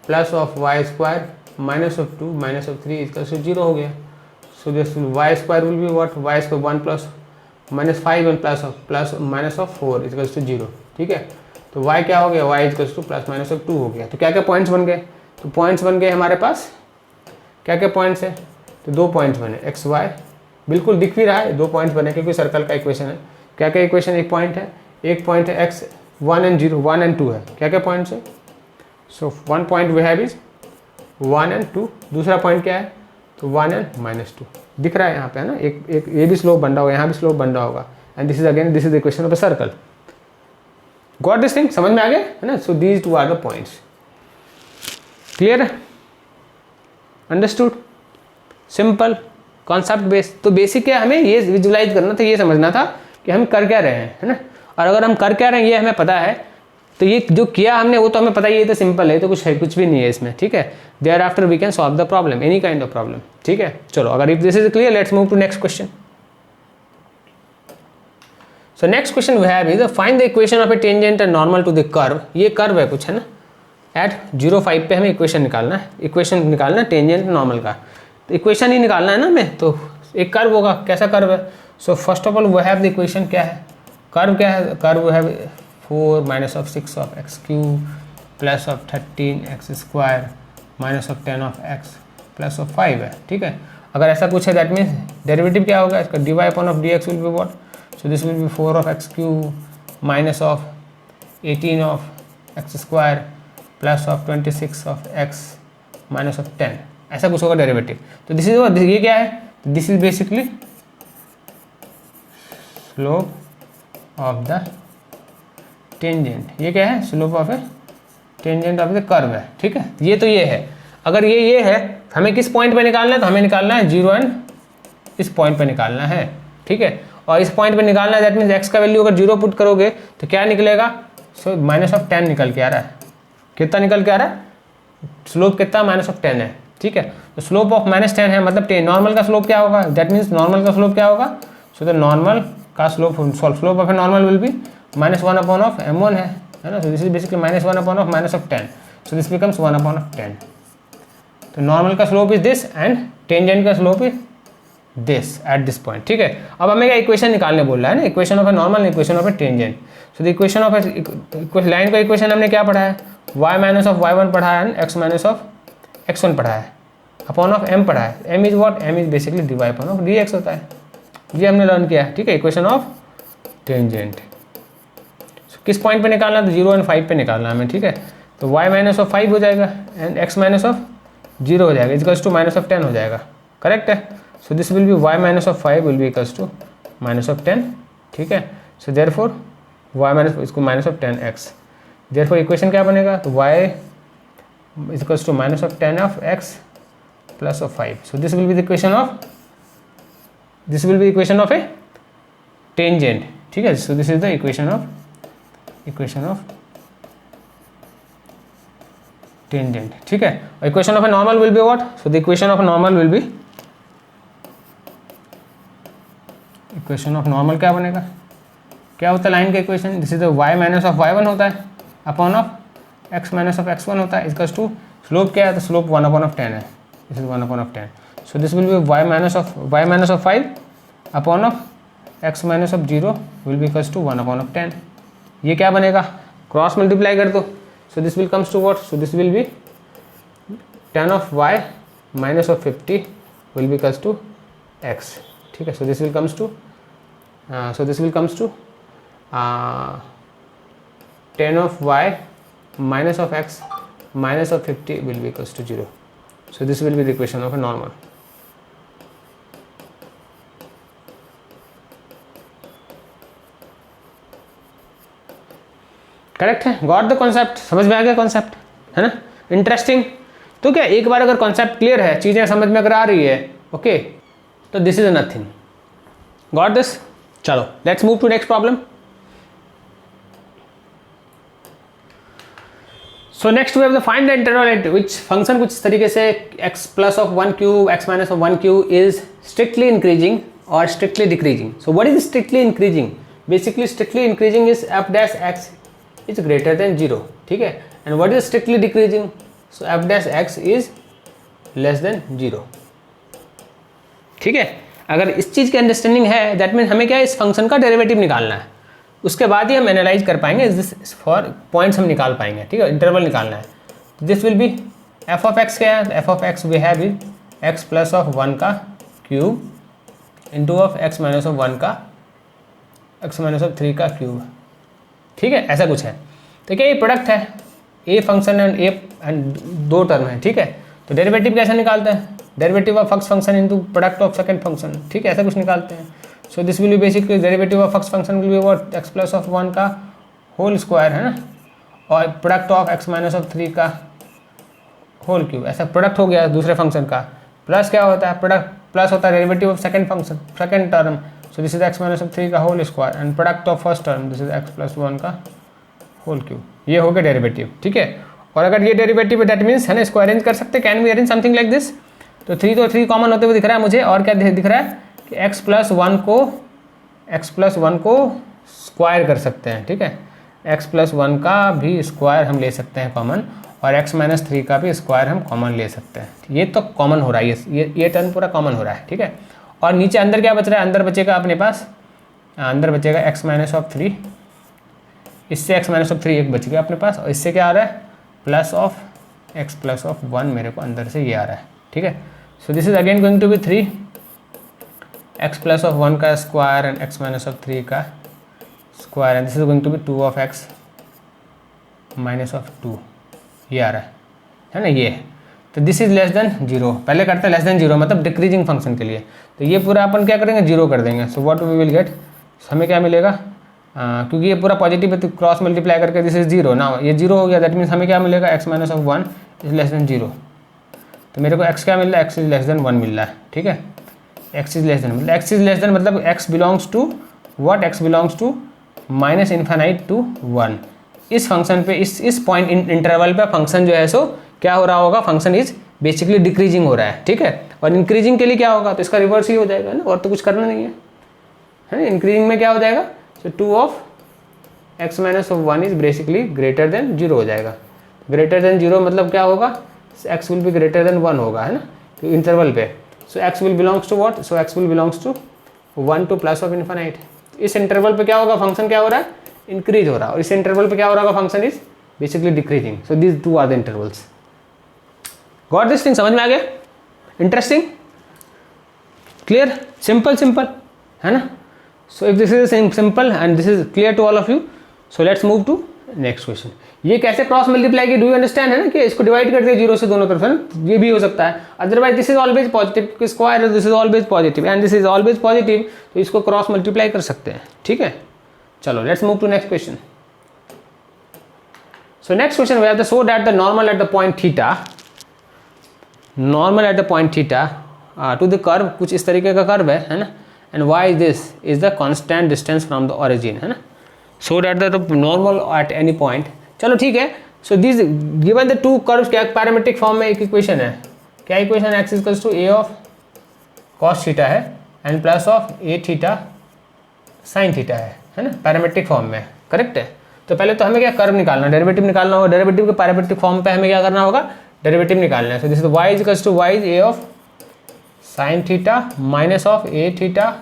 plus of y square minus of 2 minus of 3 equals to 0 हो गया। So this y square will be what? Y square 1 plus minus 5 and plus minus of 4 equals to 0, ठीक है। तो y क्या हो गया? y equals to plus minus of 2 हो गया। तो क्या क्या पॉइंट्स बन गए? तो पॉइंट्स बन गए हमारे पास, क्या क्या पॉइंट्स है? तो 2 पॉइंट्स बने, एक्स वाई बिल्कुल दिख भी रहा है, 2 पॉइंट्स बने क्योंकि सर्कल का इक्वेशन है। क्या क्या इक्वेशन? एक पॉइंट है एक्स 1 एंड 0, 1 एंड 2 है। क्या क्या पॉइंट्स है? So 1 point we have is 1 and 2। दूसरा पॉइंट क्या है? तो 1 एंड -2 दिख रहा है यहाँ पे, है ना। एक ये भी स्लोप बन रहा होगा, यहाँ भी स्लोप बन रहा होगा, and this is again this is the equation of a circle. Got this thing? समझ में आ गया, है ना। So these 2 are the points. Clear है? अंडरस्टूड? Simple concept base. तो बेसिक क्या हमें ये विजुलाइज करना था, ये समझना था कि हम कर क्या रहे हैं, है ना। और अगर हम कर क्या रहे हैं ये हमें पता है, तो ये जो किया हमने वो तो हमें पता ही है, तो सिंपल है, तो कुछ भी नहीं है इसमें, ठीक है। There after we can solve the problem, any kind of problem, ठीक है। चलो, अगर if this is clear, let's move to next question. So next question we have is find the equation of a tangent and normal to the curve. ये curve है कुछ, है ना, eight 0,5 पे हमें इक्वेशन निकालना है, इक्वेशन निकालना है टेंजेंट नॉर्मल का, तो इक्वेशन ही निकालना है ना हमें। तो एक कर्व होगा, कैसा कर्व है। So first of all we have the equation, क्या है कर्व, क्या है curve, we have 4 minus of 6 of x cube plus of 13x square minus of 10 of x plus of 5 है, ठीक है। अगर ऐसा कुछ है दैट मीन्स डेरिवेटिव क्या होगा इसका, dy upon of dx will be what, so this will be 4 of x cube minus of 18 of x square plus of 26 of x minus of 10, ऐसा कुछ होगा डेरिवेटिव। तो दिस इज, ये क्या है, this is basically slope of the tangent. ये क्या है, slope of a tangent of the curve है, ठीक है। ये तो ये है, अगर ये है, हमें किस पॉइंट पे निकालना है, तो हमें निकालना है 0 एंड इस पॉइंट पे निकालना है, ठीक है। और इस पॉइंट पे निकालना है, दैट मीन्स एक्स का वैल्यू अगर 0 पुट करोगे तो क्या निकलेगा, सो माइनस ऑफ 10 निकल के आ रहा है। कितना निकल के आ रहा है, स्लोप कितना, माइनस ऑफ 10 है, ठीक है। तो स्लोप ऑफ -10 है, मतलब नॉर्मल का स्लोप क्या होगा, दैट मीन्स नॉर्मल का स्लोप क्या होगा, सो द नॉर्मल का slope of a normal will be -1 upon of m1 है ना। So this is basically -1 upon of minus of 10, so this becomes 1 upon of 10। तो नॉर्मल का slope is this and tangent का slope is this at this point, ठीक है। अब हमें क्या इक्वेशन निकालने बोल रहा है ना, equation of a normal, equation of a tangent. So the equation of line का इक्वेशन हमने क्या पढ़ा है, y माइनस ऑफ y1 पढ़ा है and x minus of x1 पढ़ा है, अपॉन ऑफ m पढ़ा है। m is what, m is basically dy upon of dx होता है, ये हमने लर्न किया है, ठीक है। इक्वेशन ऑफ टेंजेंट किस पॉइंट पे निकालना है, तो 0 एंड 5 पे निकालना है हमें, ठीक है। तो y माइनस ऑफ 5 हो जाएगा एंड x माइनस ऑफ 0 हो जाएगा, इक्वल्स टू माइनस ऑफ 10 हो जाएगा, करेक्ट है। So this will be y minus of 5 will be equals to minus of 10, ठीक है। सो देयरफॉर y माइनस इसको minus of 10x, therefore equation क्या बनेगा, तो y is equals to minus of 10 of x plus of 5। So this will be the equation of, this will be equation of a tangent, ठीक है। So this is the equation of tangent, ठीक है। Equation of a normal will be what, so the equation of normal will be, equation of normal क्या बनेगा, क्या होता है line का equation, this is the y minus of y1 होता है upon of x minus of x1 होता है, इक्वल्स टू स्लोप क्या है, तो स्लोप 1 अपॉन ऑफ 10 है, this is 1 upon of 10। So this will be y minus of 5 upon of x minus of 0 will be equals to 1 upon of 10। ये क्या बनेगा, cross multiply कर दो, so this will comes to what, so this will be 10 of y minus of 50 will be equals to x, ठीक है। So this will comes to 10 of y minus of x minus of 50 will be equals to 0. So this will be the equation of a normal. Correct है, got the concept, समझ में आ गया concept, है ना, interesting. तो क्या एक बार अगर कॉन्सेप्ट क्लियर है, चीज़ें समझ में अगर आ रही है, ओके, तो this is nothing, got this. चलो let's move to next problem. So next we have the find the interval at which function कुछ तरीके से x plus of 1 cube x minus of 1 cube is strictly increasing और strictly decreasing. So what is strictly increasing, basically strictly increasing is f dash x is greater than 0, ठीक है। And what is strictly decreasing, so f dash x is less than 0, ठीक है। अगर इस चीज़ की understanding है, that mean हमें क्या है, इस फंक्शन का डेरिवेटिव निकालना है, उसके बाद ही हम एनालाइज कर पाएंगे, दिस फॉर पॉइंट्स हम निकाल पाएंगे, ठीक है। इंटरवल निकालना है, this will be f of x क्या है, f of x we have is x plus of 1 का cube into of x minus of 1 का x माइनस ऑफ 3 का क्यूब, ठीक है, ऐसा कुछ है। तो क्या ये प्रोडक्ट है, ए फंक्शन एंड दो टर्म है, ठीक है। तो डेरिवेटिव कैसे निकालते हैं, derivative of first function into product of second function, ठीक है, ऐसा कुछ निकालते हैं। So this will be basically derivative of first function will be what, x plus of 1 का होल स्क्वायर, है ना, और product of x minus of 3 का होल क्यूब, ऐसा प्रोडक्ट हो गया दूसरे फंक्शन का। प्लस क्या होता है, प्रोडक्ट प्लस होता है derivative of second function, second term, so this is x minus of 3 का whole square and product of first term this is x plus 1 का होल क्यूब। ये हो गया डेरिवेटिव, ठीक है। और अगर ये डेरिवेटिव है दैट मीन्स है ना, इसको अरेंज कर सकते, can we arrange something like this. तो 3 कॉमन होते हुए दिख रहा है मुझे, और क्या दिख रहा है कि x प्लस वन को स्क्वायर कर सकते हैं, ठीक है। x प्लस 1 का भी स्क्वायर हम ले सकते हैं कॉमन, और x माइनस 3 का भी स्क्वायर हम कॉमन ले सकते हैं। ये तो कॉमन हो रहा है, ये टर्म पूरा कॉमन हो रहा है, ठीक है। और नीचे अंदर क्या बच रहा है, अंदर बचेगा अपने पास, अंदर बचेगा x माइनस ऑफ 3, इससे x माइनस ऑफ 3 एक बच गया अपने पास, और इससे क्या आ रहा है plus of x plus of 1 मेरे को अंदर से ये आ रहा है, ठीक है। So this is again going to be 3 x plus of 1 का square and x minus of 3 का square and this is going to be 2 of x minus of 2, ये आ रहा है ना ये। तो दिस इज लेस देन 0, पहले करते हैं लेस देन 0 मतलब डिक्रीजिंग फंक्शन के लिए। तो ये पूरा अपन क्या करेंगे 0 कर देंगे। So what we will get, हमें क्या मिलेगा, क्योंकि ये पूरा पॉजिटिव है तो क्रॉस मल्टीप्लाई करके दिस इज 0 ना, ये 0 हो गया, दैट मीन्स हमें क्या मिलेगा x minus of 1 is less than 0। तो मेरे को x क्या मिल रहा है, x इज लेस देन 1 मिल रहा है, ठीक है। x इज लेस देन मतलब x इज लेस देन मतलब x belongs to what, x belongs to minus infinite to 1। इस फंक्शन पे इस पॉइंट इंटरवल पे फंक्शन जो है सो क्या हो रहा होगा, फंक्शन इज बेसिकली डिक्रीजिंग हो रहा है, ठीक है। और इंक्रीजिंग के लिए क्या होगा, तो इसका रिवर्स ही हो जाएगा ना, और तो कुछ करना नहीं है ना। इंक्रीजिंग में क्या हो जाएगा, सो 2 of x minus of 1 is basically greater than 0 हो जाएगा। ग्रेटर देन 0 मतलब क्या होगा, x will be greater than 1 होगा, है ना, तो इंटरवल पे। So x will belongs to what, so x will belongs to 1 to plus of infinite. इस इंटरवल पे क्या होगा, फंक्शन क्या हो रहा है, इंक्रीज हो रहा है, और इस इंटरवल पे क्या हो रहा होगा, function is basically decreasing. So this 2 are the intervals. Got this thing, समझ में आ गया, इंटरेस्टिंग, क्लियर, सिंपल है ना। So if this is simple and this is clear to all of you, so let's move to next question. ये कैसे cross multiply की, do you understand, है ना, कि इसको डिवाइड कर दिया 0 से दोनों तरफ, है ना, ये भी हो सकता है। Otherwise this is always positive, square this is always positive and this is always positive, तो इसको क्रॉस मल्टीप्लाई कर सकते हैं, ठीक है। चलो let's move to next question. So next question we have the show that the normal at the point theta to the curve, कुछ इस तरीके का कर्व है ना, and y this is the constant distance from the origin, है ना। So that the normal at any point, चलो ठीक है। So this given the 2 curves, क्या पैरामेट्रिक फॉर्म में एक इक्वेशन है, क्या इक्वेशन है, x equals to a of cos theta है and plus of a theta sine theta है ना, पैरामेट्रिक फॉर्म में, करेक्ट है। तो पहले तो हमें क्या कर्व निकालना, डेरिवेटिव निकालना होगा, डेरिवेटिव के पैरामेट्रिक फॉर्म पे हमें क्या करना होगा, डेरिवेटिव निकालना है। So this is y equals to y a of sine theta minus of a theta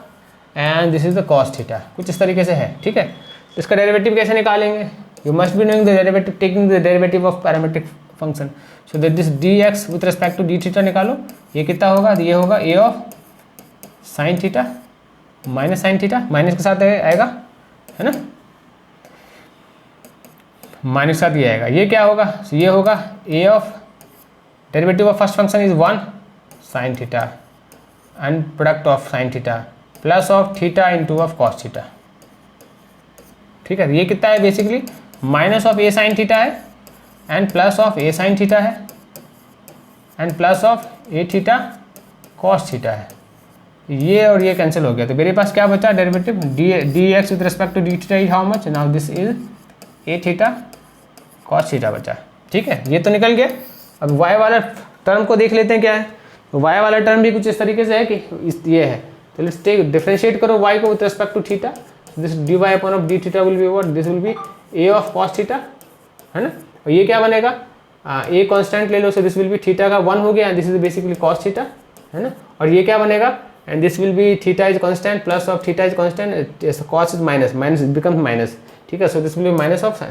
and this is the cos theta, कुछ इस तरीके से है, ठीक है। इसका डेरिवेटिव कैसे निकालेंगे, you must be knowing the derivative, taking the derivative of parametric function. So that this dx with respect to d theta निकालो, ये कितना होगा, ये होगा a of sine theta minus sine theta, minus के साथ आएगा, है ना, माइनस के साथ ये आएगा, ये क्या होगा, so ये होगा a of derivative of first function is 1 sine theta and product of sine theta plus of theta into of cos theta, ठीक है। ये कितना है, basically minus of a sine theta है and plus of a sine theta है and plus of a theta cos theta है, ये और ये कैंसिल हो गया। तो मेरे पास क्या बचा, derivative dx with respect to d theta is how much, now this is a theta cos theta बचा, ठीक है। ये तो निकल गया। अब y वाला टर्म को देख लेते हैं क्या है, तो y वाला टर्म भी कुछ इस तरीके से है कि ये है, तो लेट्स टेक डिफरेंशिएट करो y को with respect to theta, this dy upon of d theta will be what, this will be a of cos theta, है ना। और ये क्या बनेगा, a कांस्टेंट ले लो, so this will be theta का 1 हो गया and this is basically cos theta, है ना। और ये क्या बनेगा, and this will be theta is constant plus of theta is constant, cos is minus, minus becomes minus, ठीक है। So this will be minus of,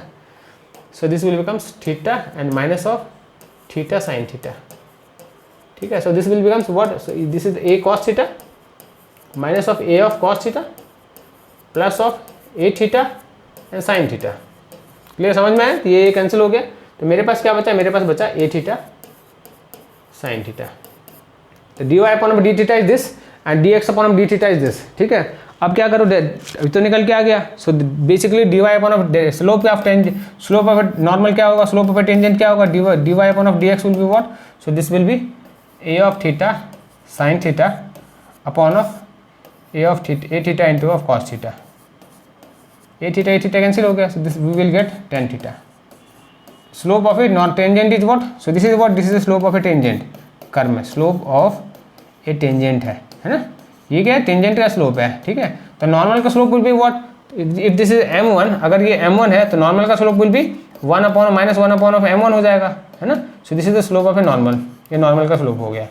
so this will becomes theta and minus of theta sine theta, ठीक है। So this will becomes what, so this is a cos theta minus of a of cos theta plus of a theta and sine theta, clear, समझ में आया। ये cancel हो गया, तो मेरे पास क्या बचा, मेरे पास बचा a थीटा साइन थीटा। तो dy upon D theta is this and dx upon D theta is this, ठीक है। अब क्या करो, तो निकल के आ गया। So basically dy upon slope of tangent, slope of normal क्या होगा, स्लोप ऑफ टेंजेंट क्या होगा, dy upon of dx will be what, so this will be a of theta sine theta upon of a of theta, a theta into of cos theta, a theta cancel हो गया, so this we will get tan theta. Slope of a non tangent is what, so this is what, this is the slope of a tangent, curve में slope of a tangent है ना, ये क्या है, tangent का slope है, ठीक है। तो नॉर्मल का slope will be what, if this is m1, अगर ये m1 है तो नॉर्मल का slope will be 1 upon minus 1 upon of m1 हो जाएगा, है ना। So this is the slope of a normal, ये नॉर्मल का स्लोप हो गया,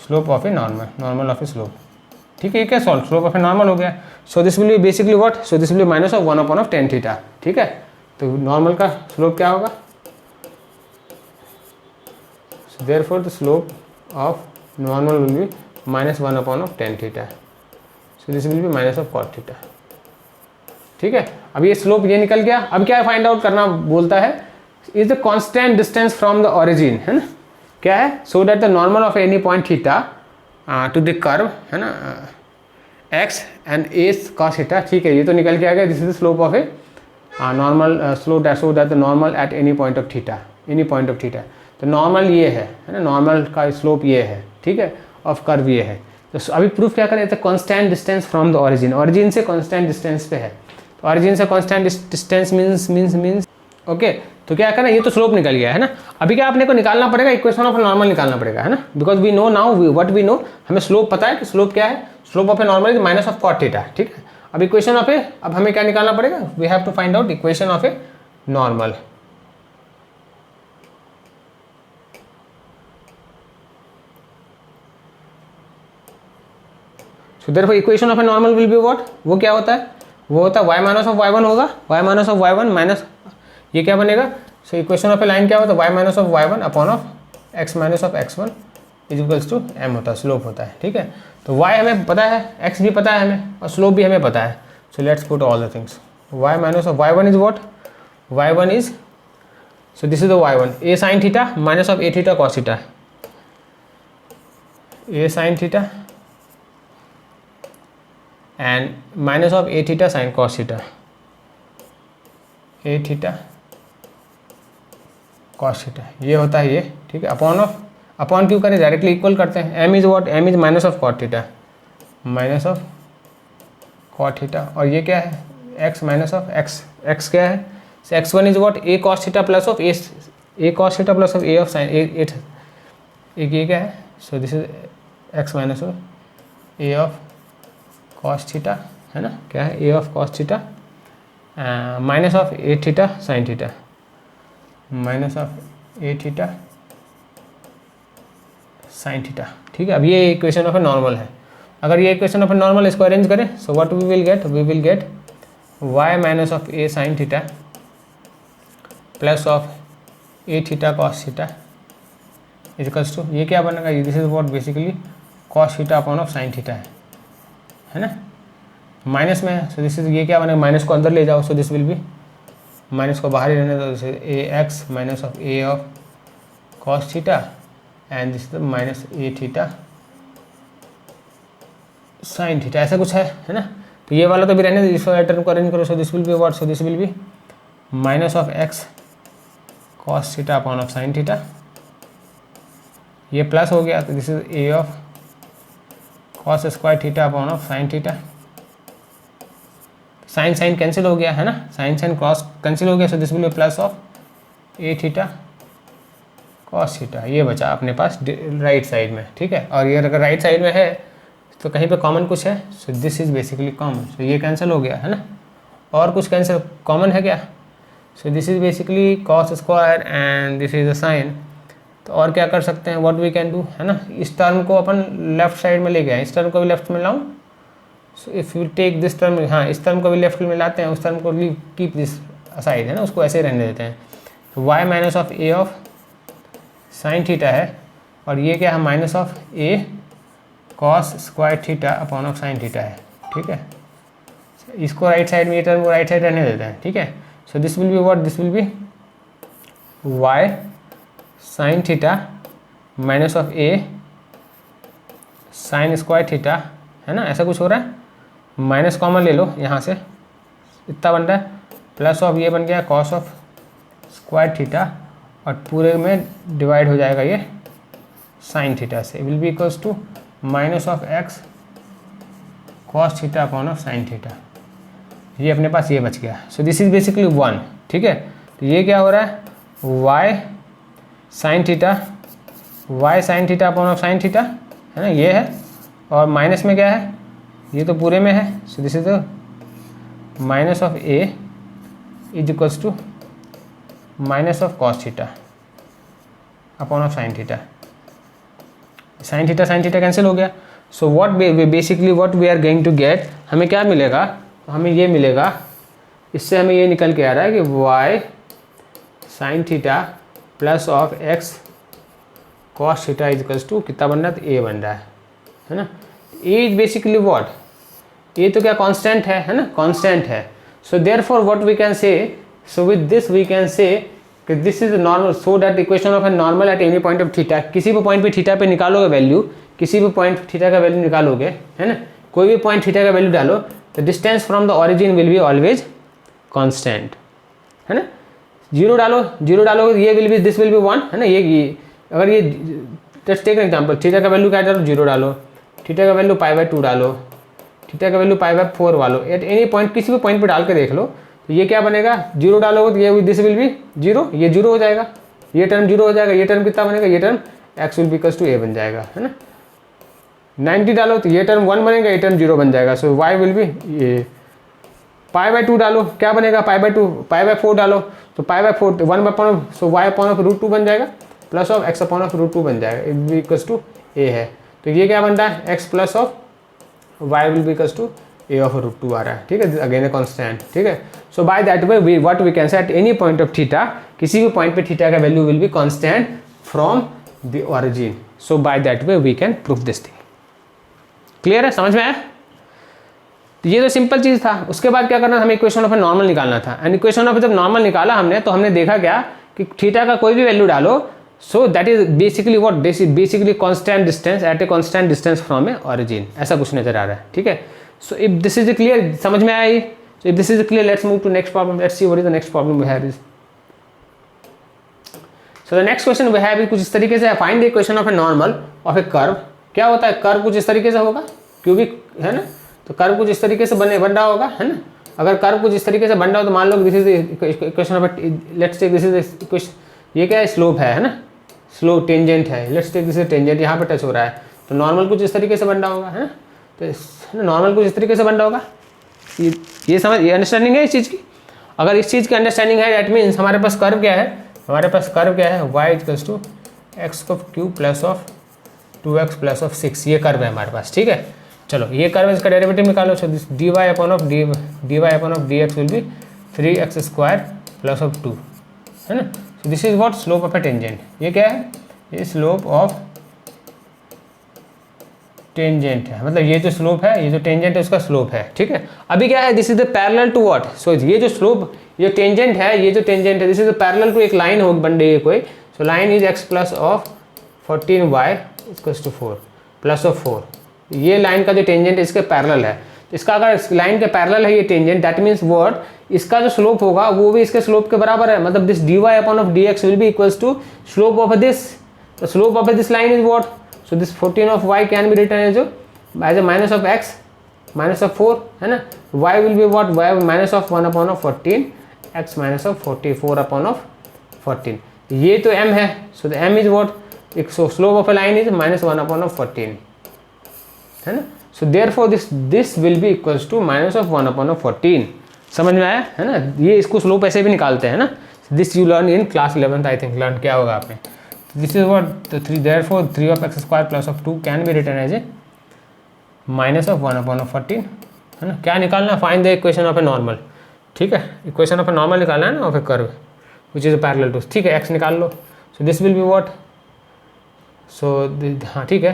slope of a normal, normal of A slope, ठीक है। ये क्या solve, slope of a normal हो गया। So this will be basically what, so this will be minus of 1 upon of tan theta, ठीक है। तो नॉर्मल का स्लोप क्या होगा, so therefore the slope of normal will be minus 1 upon of tan theta, so this will be minus of cot theta, ठीक है। अब ये स्लोप ये निकल गया, अब क्या फाइंड आउट करना बोलता है, is the constant distance from the origin, है ना, क्या है, सो that the normal of any point theta to the curve, है ना, x and S cos theta, ठीक है। ये तो निकल के आ गया, this is the slope of a normal slope so that the normal at any point of theta, any point of theta. तो नॉर्मल ये है ना, नॉर्मल का स्लोप ये है, ठीक है, ऑफ कर्व ये है। तो अभी प्रूफ क्या करें, तो constant distance from the origin, origin से कांस्टेंट डिस्टेंस पे है, तो ओरिजिन से कांस्टेंट डिस्टेंस मींस ओके। तो क्या करें, ये तो स्लोप निकल गया है ना, अभी क्या अपने को निकालना पड़ेगा, इक्वेशन ऑफ नॉर्मल निकालना पड़ेगा, है ना, because we know now what we know, हमें स्लोप पता है कि स्लोप क्या है, slope of a normal is minus of cot theta, ठीक है। अब इक्वेशन ऑफ ए, अब हमें क्या निकालना पड़ेगा, we have to find out equation of a normal. So therefore equation of a normal will be what, वो क्या होता है, वो होता है y माइनस ऑफ y1 होगा, y minus of y1 minus ये क्या बनेगा, so equation of a line क्या होता है, y minus of y1 upon of x minus of x1 is equals to m होता है, स्लोप होता है, ठीक है। तो y हमें पता है, x भी पता है हमें, और स्लोप भी हमें पता है। So let's put all the things, y minus of y1 is what, y1 is, so this is the y1, a sin theta minus of a theta cos theta, a sin theta and minus of a theta sine cos theta, a theta cos theta, ये होता है ये, ठीक है। Upon of, upon क्यों करें, directly equal करते हैं, m is what, m is minus of cot theta, minus of cot theta, और ये क्या है, x minus of x, x क्या है, x1 is what, a cos theta plus of a cos theta plus of a of sine a, एक ये क्या है, so this is x minus of a of cos theta, है ना, क्या है, a of cos theta minus of a theta sine theta, minus of a theta sine theta, ठीक है। अब ये इक्वेशन ऑफ ए नॉर्मल है, अगर ये इक्वेशन ऑफ ए नॉर्मल इसको अरेंज करें, so what we will get, we will get y minus of a sine theta plus of a theta cos theta equals to, ये क्या बनेगा, this is what basically cos theta upon of sine theta है ना, minus में है, so this is, ये क्या बनेगा, माइनस को अंदर ले जाओ, सो दिस विल बी, माइनस को बाहर ही रहने दो, this A x minus of a of cos theta and this is minus A theta sine theta, ऐसा कुछ है ना। तो ये वाला तो भी रहने दो, इसको टर्म को अरेंज करो, so this will be what, so this will be minus of x cos theta upon of sine theta, ये प्लस हो गया, तो this is a of cos square theta upon of sine theta, sine sine cancel हो गया है ना, sign sign cross cancel हो गया, so this will be plus of a theta cos theta, ये बचा अपने पास राइट साइड में, ठीक है। और ये अगर राइट साइड में है तो कहीं पे कॉमन कुछ है, so this is basically common, so ये कैंसिल हो गया है ना, और कुछ कैंसिल कॉमन है क्या, so this is basically cos square and this is a sine. तो और क्या कर सकते हैं, व्हाट वी कैन डू, है ना, इस टर्म को अपन लेफ्ट साइड में ले गए, इस टर्म को भी लेफ्ट में लाऊं, so if you take this term, हाँ इस टर्म को भी लेफ्ट में लाते हैं, उस टर्म को कीप दिस साइड, है ना, उसको ऐसे ही रहने देते हैं। तो y minus of a of sine theta है, और ये क्या है, minus of a cos square theta upon of sine theta है, ठीक है। इसको राइट साइड में, ये टर्म को राइट साइड रहने देते हैं, ठीक है। So this will be what, this will be y sine theta minus of a sine square theta, है ना, ऐसा कुछ हो रहा है, माइनस कॉमन ले लो यहाँ से, इतना बन रहा है, प्लस ऑफ ये बन गया कॉस ऑफ स्क्वायर थीटा, और पूरे में डिवाइड हो जाएगा ये साइन थीटा से, will be equals to minus of x cos theta upon of sine theta, ये अपने पास ये बच गया। सो दिस इज बेसिकली 1, ठीक है। तो ये क्या हो रहा है, y sine theta upon of sine theta, है ना, ये है। और माइनस में क्या है, ये तो पूरे में है। So this is the minus of a is equals to minus of cos theta upon of sine theta. Sine theta cancel हो गया। So what basically what we are going to get, हमें क्या मिलेगा, हमें ये मिलेगा, इससे हमें ये निकल के आ रहा है कि y sine theta plus of x cos theta is equals to कितना बन रहा है, तो a बन रहा है ना। a is basically what, a तो क्या कांस्टेंट है ना, कांस्टेंट है। So therefore what we can say, so with this we can say कि this is normal, so that equation of a normal at any point of theta, किसी भी point पे theta पे निकालोगे वैल्यू, किसी भी पॉइंट थीटा का value निकालोगे, है ना, कोई भी पॉइंट थीटा का वैल्यू डालो, तो distance from the origin will be always constant, है ना। जीरो डालोगे, ये will be, this will be 1, है ना। ये अगर ये जस्ट टेक एग्जांपल, थीटा का वैल्यू क्या डालो, 0 डालो, थीटा का वैल्यू π/2 डालो, थीटा का वैल्यू π/4 वालो, एट एनी पॉइंट, किसी भी पॉइंट पे डाल के देख लो, तो ये क्या बनेगा, 0 डालोगे तो ये दिस विल बी 0, ये 0 हो जाएगा, ये टर्म 0 हो जाएगा, ये टर्म कितना बनेगा, ये term x will be equals to a बन जाएगा, है ना। 90 डालो तो ये टर्म 1 बनेगा, ये टर्म 0 बन जाएगा। सो y विल बी ये π/2 डालो, क्या बनेगा, π/4 डालो, तो π/4 1 upon, so y upon of √2 बन जाएगा, plus of x upon of √2 बन जाएगा, it be equals to a है। तो ये क्या बन रहा है, x plus of y will be equals to a of √2 आ रहा है, ठीक है, अगेन ए कांस्टेंट, ठीक है। So by that way we what we can say at any point of theta, किसी भी पॉइंट पे थीटा का value will be constant from the origin. So by that way we can prove this thing. Clear है, समझ में आया। तो ये तो सिंपल चीज़ था। उसके बाद क्या करना था, हमें इक्वेशन ऑफ ए नॉर्मल निकालना था। एंड इक्वेशन ऑफ जब नॉर्मल निकाला हमने, तो हमने देखा क्या कि थीटा का कोई भी वैल्यू डालो, so that is basically what, basically constant distance at a constant distance from a origin, ऐसा कुछ नजर आ रहा है, ठीक है। So if this is clear, समझ में आया ये। So if this is clear, let's move to next problem. Let's see what is the next problem we have is, so the next question we have is कुछ इस तरीके से, find the equation of a normal of a curve. क्या होता है, curve कुछ इस तरीके से होगा, क्यूबिक, है ना, तो कर्व कुछ इस तरीके से बन रहा होगा, है ना। अगर कर्व कुछ इस तरीके से बन रहा हो, तो मान लो this is equation of, let's take this is equation, ये क्या है, स्लोप है ना, स्लोप टेंजेंट है, let's take this is tangent, यहाँ पे टच हो रहा है, तो नॉर्मल कुछ इस तरीके से बन रहा होगा, है ना। तो नॉर्मल कुछ इस तरीके से बन रहा होगा, ये समझ, ये अंडरस्टैंडिंग है इस चीज़ की। अगर इस चीज़ की अंडरस्टैंडिंग है, दैट मीन्स हमारे पास कर्व क्या है, हमारे पास कर्व क्या है, y equals to x cube plus of 2x plus of 6, ये कर्व है हमारे पास, ठीक है। चलो ये कर्व, इसका डेरिवेटिव निकालो। सो this dy upon of dx will B 3x² plus of 2, है ना। So this is what, slope of a tangent. ये क्या है, ये स्लोप ऑफ टेंजेंट है, मतलब ये जो स्लोप है, ये जो टेंजेंट है उसका स्लोप है, ठीक है। अभी क्या है, this is the parallel to what, so ये जो स्लोप, ये टेंजेंट है, ये जो टेंजेंट है, this is the parallel to एक लाइन हो बन रही है कोई। So line is x plus of 14y equals to 4 plus of 4, ये लाइन का जो टेंजेंट है इसके पैरेलल है। इसका अगर लाइन के पैरेलल है ये टेंजेंट, दैट मीन्स व्हाट, इसका जो स्लोप होगा वो भी इसके स्लोप के बराबर है, मतलब this dy upon of dx will be equals to slope of this, the slope of this line is what, so this 14 of y can be written as a minus of x minus of 4, है ना। y will be what, y minus of 1 upon of 14, x minus of 44 upon of 14, ये तो m है। so the m is what, so slope of a line is minus 1 upon of 14, है ना। so therefore this will be equals to minus of 1 upon of 14, समझ में आया, है ना। ये इसको स्लोप ऐसे भी निकालते हैं ना, this you learn in class 11th I think, learn क्या होगा आपने। This is what the 3, therefore 3 of x square plus of 2 can be written as a minus of 1 upon of 14, है ना। क्या निकालना, find the equation of a normal, ठीक है, equation of a normal निकालना है ना, of a curve which is parallel to, ठीक है, x निकाल लो। So this will be what, so हाँ ठीक है।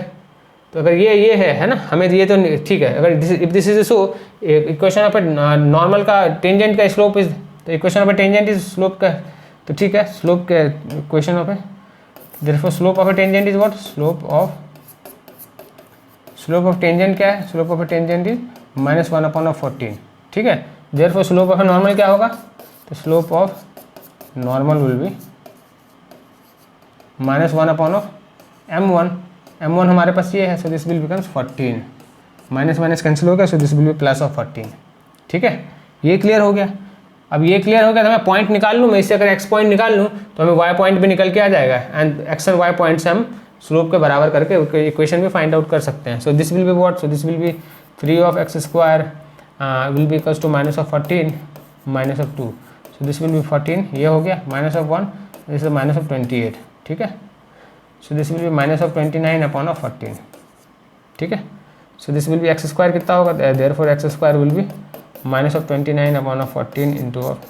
तो अगर ये है ना, हमें ये तो ठीक है, अगर if this is so equation of a normal का टेंजेंट का स्लोप इज, तो equation of a tangent is slope का, तो ठीक है, स्लोप के equation of A, therefore slope of a tangent is what, slope of tangent क्या है, slope of a tangent is minus 1 upon of 14, ठीक है। therefore slope of a normal क्या होगा, तो slope of normal will be minus 1 upon of m1 हमारे पास ये है, so this will becomes 14, minus minus cancel हो गया, so this will be plus of 14। ठीक है, ये क्लियर हो गया। अब ये क्लियर हो गया तो मैं पॉइंट निकाल लूँ, मैं इससे अगर एक्स पॉइंट निकाल लूँ तो हमें वाई पॉइंट भी निकल के आ जाएगा, and x and y point से हम स्लोप के बराबर करके इक्वेशन भी फाइंड आउट कर सकते हैं। So this will be what, so this will be 3 of x square will be equals to minus of 14 minus of 2, so this will be 14, ये हो गया minus of 1, this is minus of 28। ठीक है, so this will be minus of 29 upon of 14। ठीक है, so this will be x square कितना होगा, therefore x square will be minus of 29 upon of 14 into of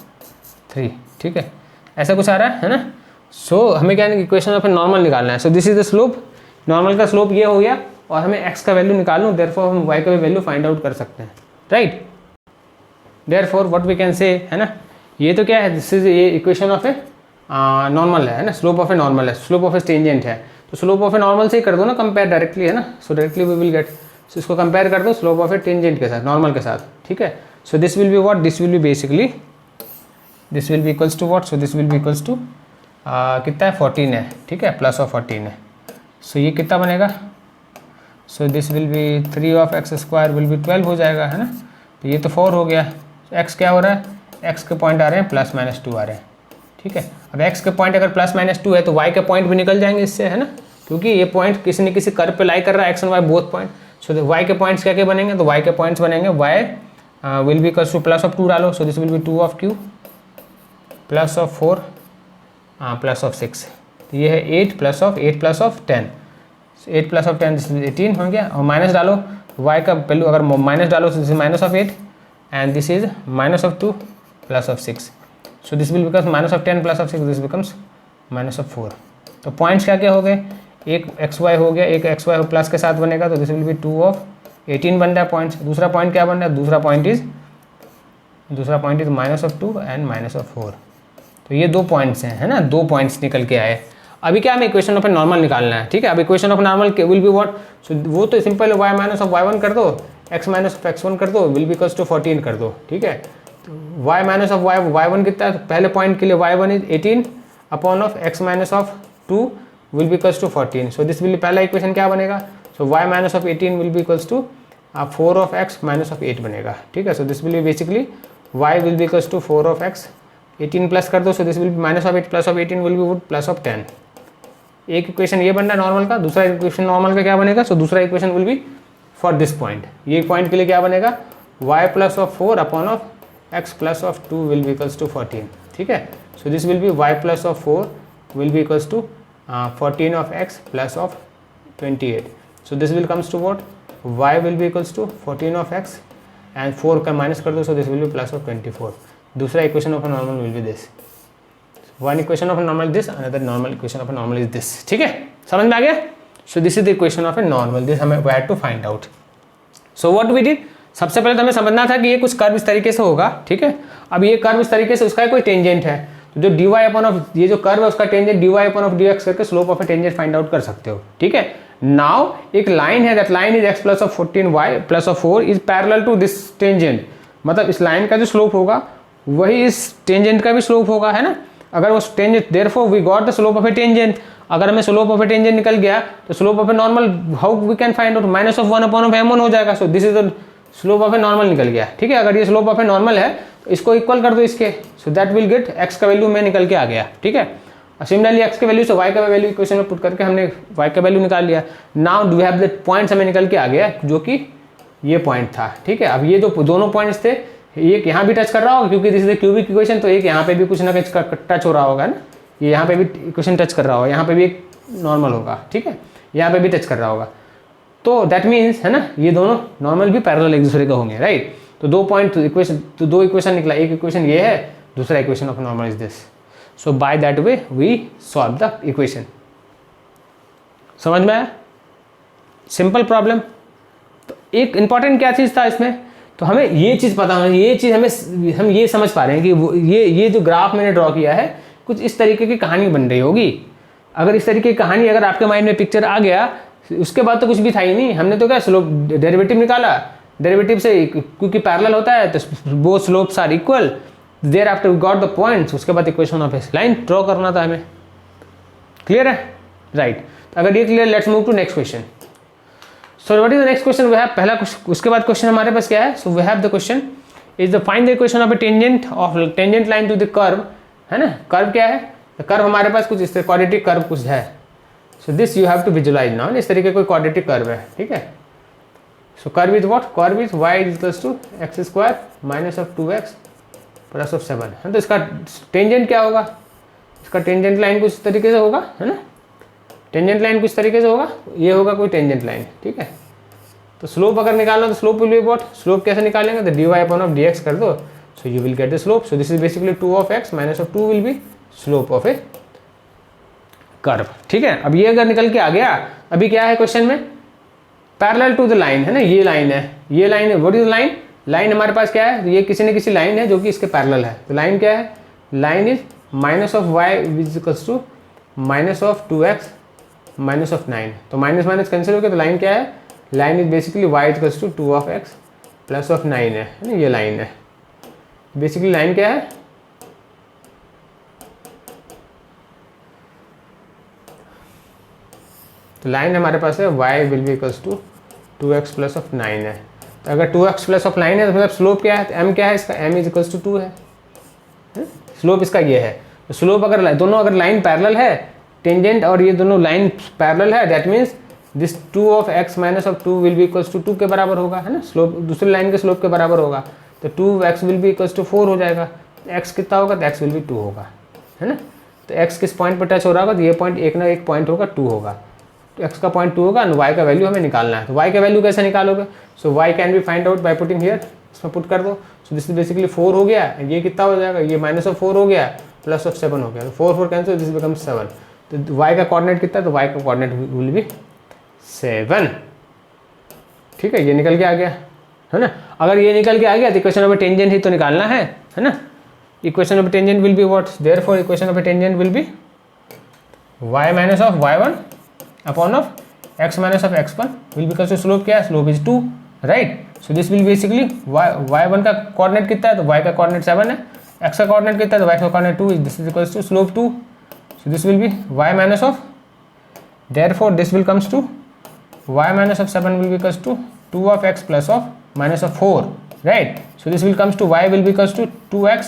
3। ठीक है, ऐसा कुछ आ रहा है ना। सो हमें क्या है, इक्वेशन ऑफ ए नॉर्मल निकालना है। So this is the slope, normal का स्लोप ये हो गया, और हमें एक्स का वैल्यू निकालना, देयरफॉर हम वाई का भी वैल्यू फाइंड आउट कर सकते हैं, right. Therefore what we can say, है ना, ये तो क्या है, दिस इज ये इक्वेशन ऑफ ए नॉर्मल है ना, स्लोप ऑफ ए नॉर्मल है, स्लोप ऑफ ए टेंजेंट है, तो स्लोप ऑफ ए नॉर्मल से ही कर दो ना कंपेयर डायरेक्टली, है ना। So directly we will get, so इसको कंपेयर कर दो स्लोप ऑफ ए टेंजेंट के साथ, नॉर्मल के साथ। ठीक है, so this will be what, this will be basically, this will be equals to what, so this will be equals to कितना है, 14 है। ठीक है, प्लस ऑफ 14 है, सो ये कितना बनेगा, so this will be 3 of x square will be 12 हो जाएगा, है ना। तो ये तो 4 हो गया, एक्स क्या हो रहा है, एक्स के पॉइंट आ रहे हैं प्लस माइनस 2 आ रहे हैं। ठीक है, अब एक्स के पॉइंट अगर प्लस माइनस 2 है तो वाई के पॉइंट भी निकल जाएंगे इससे, है ना, क्योंकि ये पॉइंट किसी न किसी कर्व पे लाई कर रहा है, x and y both point. सो वाई के पॉइंट्स क्या क्या बनेंगे, तो वाई के पॉइंट्स बनेंगे, y will be equals to plus of 2 डालो, so this will be 2 of cube plus of 4 plus of 6, तो ये है 8 plus of 8 plus of 10, 8 plus of 10 this 18 हो गया, और माइनस डालो y का वैल्यू, अगर माइनस डालो तो this is minus of 8 and this is minus of 2 plus of 6, so this will becomes minus of 10 plus of 6, this becomes minus of 4। तो points क्या क्या हो गए, एक एक्स वाई हो गया, एक एक्स वाई प्लस के साथ बनेगा, तो दिस विल बी 2 ऑफ 18 बन रहा है पॉइंट्स। दूसरा पॉइंट क्या बन रहा है, दूसरा point is minus of 2 and minus of 4। तो ये 2 पॉइंट्स हैं, है ना, 2 पॉइंट्स निकल के आए। अभी क्या हमें इक्वेशन ऑफ ए नॉर्मल निकालना है। ठीक है, अब equation of normal will be what, so वो तो सिंपल है, y माइनस ऑफ y1 कर दो, x माइनस ऑफ x1 कर दो, विल बी इक्वल्स टू 14 कर दो। ठीक है, तो y माइनस ऑफ y1 कितना है, तो पहले पॉइंट के लिए y1 is 18 upon of x minus of 2 will be equals to 14, so this will पहला इक्वेशन क्या बनेगा, so y minus of 18 will be equals to 4 of x minus of 8 बनेगा। ठीक है, so this will be basically y will be equals to 4 of x, 18 plus कर दो, so this will be minus of 8 plus of 18 will be plus of 10। एक equation ये बन रहा है नॉर्मल का, दूसरा इक्वेशन नॉर्मल का क्या बनेगा, सो दूसरा equation will be for this point, ये पॉइंट के लिए क्या बनेगा, y plus of 4 upon of x plus of 2 will be equals to 14। ठीक है, so this will be y plus of 4 will be equals to 14 of x plus of 28, so this will comes to what, y will be equals to 14 of x and 4 का minus कर दो, so this will be plus of 24। दूसरा equation of normal will B this, one equation of a normal this, another normal equation of a normal is this। ठीक है, समझ में आ गया। so this is the equation of a normal, this हमें we had to find out। so what we did, सबसे पहले तो हमें समझना था कि ये कुछ कर्व इस तरीके से होगा। ठीक है, अब ये कर्व इस तरीके से, उसका कोई टेंजेंट है, तो जो dy अपॉन ऑफ ये जो कर्व है उसका tangent dy upon of dx करके slope of a tangent find out कर सकते हो। ठीक है, नाउ एक लाइन है, that line is x plus of 14y plus of 4 is parallel to this tangent, मतलब इस लाइन का जो स्लोप होगा वही इस टेंजेंट का भी स्लोप होगा, है ना। अगर वो tangent, therefore we got the slope of a tangent, अगर हमें स्लोप ऑफ ए टेंजेंट निकल गया तो slope of a normal how we can find out, minus of 1 upon of m1 हो जाएगा। So this is the slope of a normal निकल गया। ठीक है, अगर ये स्लोप ऑफ ए नॉर्मल है तो इसको इक्वल कर दो इसके, सो दैट विल गेट x का वैल्यू में निकल के आ गया। ठीक है, सिमिलरली x के वैल्यू से y का वैल्यू इक्वेशन में पुट करके हमने y का वैल्यू निकाल लिया। Now do have the points हमें निकल के आ गया, जो कि ये पॉइंट था। ठीक है, अब ये जो दोनों पॉइंट्स थे, एक यहाँ भी टच कर रहा होगा क्योंकि this is the cubic equation, तो एक यहाँ पे भी कुछ ना कुछ टच हो रहा होगा ना, ये यहाँ पे भी इक्वेशन टच कर रहा होगा, यहाँ पे भी एक नॉर्मल होगा। ठीक है, यहाँ पे भी टच कर रहा होगा, तो दैट मीन्स, है ना, ये दोनों नॉर्मल भी पैरेलल एक दूसरे का होंगे, राइट। तो 2 पॉइंट इक्वेशन, तो 2 इक्वेशन निकला, एक इक्वेशन ये है, दूसरा equation of normal is this. So by that way we solve the equation. समझ में आया, सिंपल प्रॉब्लम। तो एक इंपॉर्टेंट क्या चीज़ था इसमें, तो हमें ये चीज़ पता होना, ये चीज़ हम ये समझ पा रहे हैं कि ये जो ग्राफ मैंने ड्रॉ किया है कुछ इस तरीके की कहानी बन रही होगी। अगर इस तरीके की कहानी अगर आपके माइंड में पिक्चर आ गया, उसके बाद तो कुछ भी था ही नहीं। हमने तो क्या स्लोप डेरिवेटिव निकाला, डेरिवेटिव से क्योंकि पैरेलल होता है तो वो slopes are equal, there after we got the points, उसके बाद इक्वेशन ऑफ लाइन ड्रॉ करना था हमें। क्लियर है, राइट। अगर ये clear, let's move to next question. So what is the next question we have, पहला उसके बाद क्वेश्चन हमारे पास क्या है, so we have the question is the find the equation of a tangent line to the curve, है ना। Curve क्या है, कर्व हमारे पास कुछ इस तरह क्वाड्रेटिक कर्व कुछ है। So this you have to visualise now, इस तरीके कोई क्वाड्रेटिक कर्व है, ठीक है। So curve is what, curve is y is equals to x square minus of 2x plus of 7 है। तो इसका टेंजेंट क्या होगा, इसका टेंजेंट लाइन कुछ तरीके से होगा, है ना। टेंजेंट लाइन कुछ तरीके से होगा, ये होगा कोई टेंजेंट लाइन, ठीक है। तो स्लोप अगर निकालना तो slope will be what, slope कैसे निकालेंगे, तो dy अपॉन ऑफ dx कर दो, so you will get the slope. So this is basically 2 of x minus of 2 will B slope of a curve, ठीक है। अब ये अगर निकल के आ गया, अभी क्या है क्वेश्चन में, पैरेलल टू द लाइन, है ना, ये लाइन है, ये लाइन है, व्हाट इज लाइन, लाइन हमारे पास क्या है, ये किसी न किसी लाइन है जो कि इसके पैरेलल है। तो लाइन क्या है, line is minus of y is equals to minus of 2x minus of 9। तो माइनस माइनस कैंसिल हो गया, तो लाइन क्या है, line is basically y equals to 2 of x plus of 9 है ना, ये लाइन है। बेसिकली लाइन क्या है, तो लाइन हमारे पास है y will be equals to 2x plus of 9 है। तो अगर 2x प्लस ऑफ 9 है तो मतलब स्लोप क्या है, तो m क्या है इसका, m इज इक्वल्स टू 2 है, स्लोप इसका ये है। तो स्लोप अगर दोनों अगर लाइन पैरेलल है, टेंजेंट और ये दोनों लाइन पैरेलल है, that means this 2 of x minus of 2 will be equals to 2 के बराबर होगा, है ना। स्लोप दूसरी लाइन के स्लोप के बराबर होगा, तो 2x will be equals to 4 हो जाएगा। x कितना होगा, तो x विल बी 2 होगा, है ना। तो x किस पॉइंट पर टच हो रहा होगा, तो ये पॉइंट एक ना एक पॉइंट होगा, 2 होगा। तो x का पॉइंट 2 होगा, y का वैल्यू हमें निकालना है। तो y का वैल्यू कैसे निकालोगे, सो y can be find out by putting here, इसमें पुट कर दो। सो दिस इज बेसिकली 4 हो गया, ये कितना हो जाएगा, ये माइनस ऑफ 4 हो गया प्लस ऑफ 7 हो गया, तो 4 4 कैंसिल, दिस बिकम 7। तो y का कोऑर्डिनेट कितना है, तो y का कोऑर्डिनेट विल बी 7, ठीक है। ये निकल के आ गया, है ना। अगर ये निकल के आ गया तो इक्वेशन ऑफ ए टेंजेंट ही तो निकालना है ना। Equation of a tangent will be what, therefore equation of a tangent will be y minus of y1 upon of x minus of x1 will be equals to slope क्या है, slope is 2, right. So this will basically y1 का coordinate कितना है, तो y का coordinate 7 है, x का coordinate कितना है, तो y का coordinate 2 is, this is equals to slope 2। So this will be y minus of, therefore this will comes to y minus of 7 will be equals to 2 of x plus of minus of 4, right. So this will comes to y will be equals to 2x,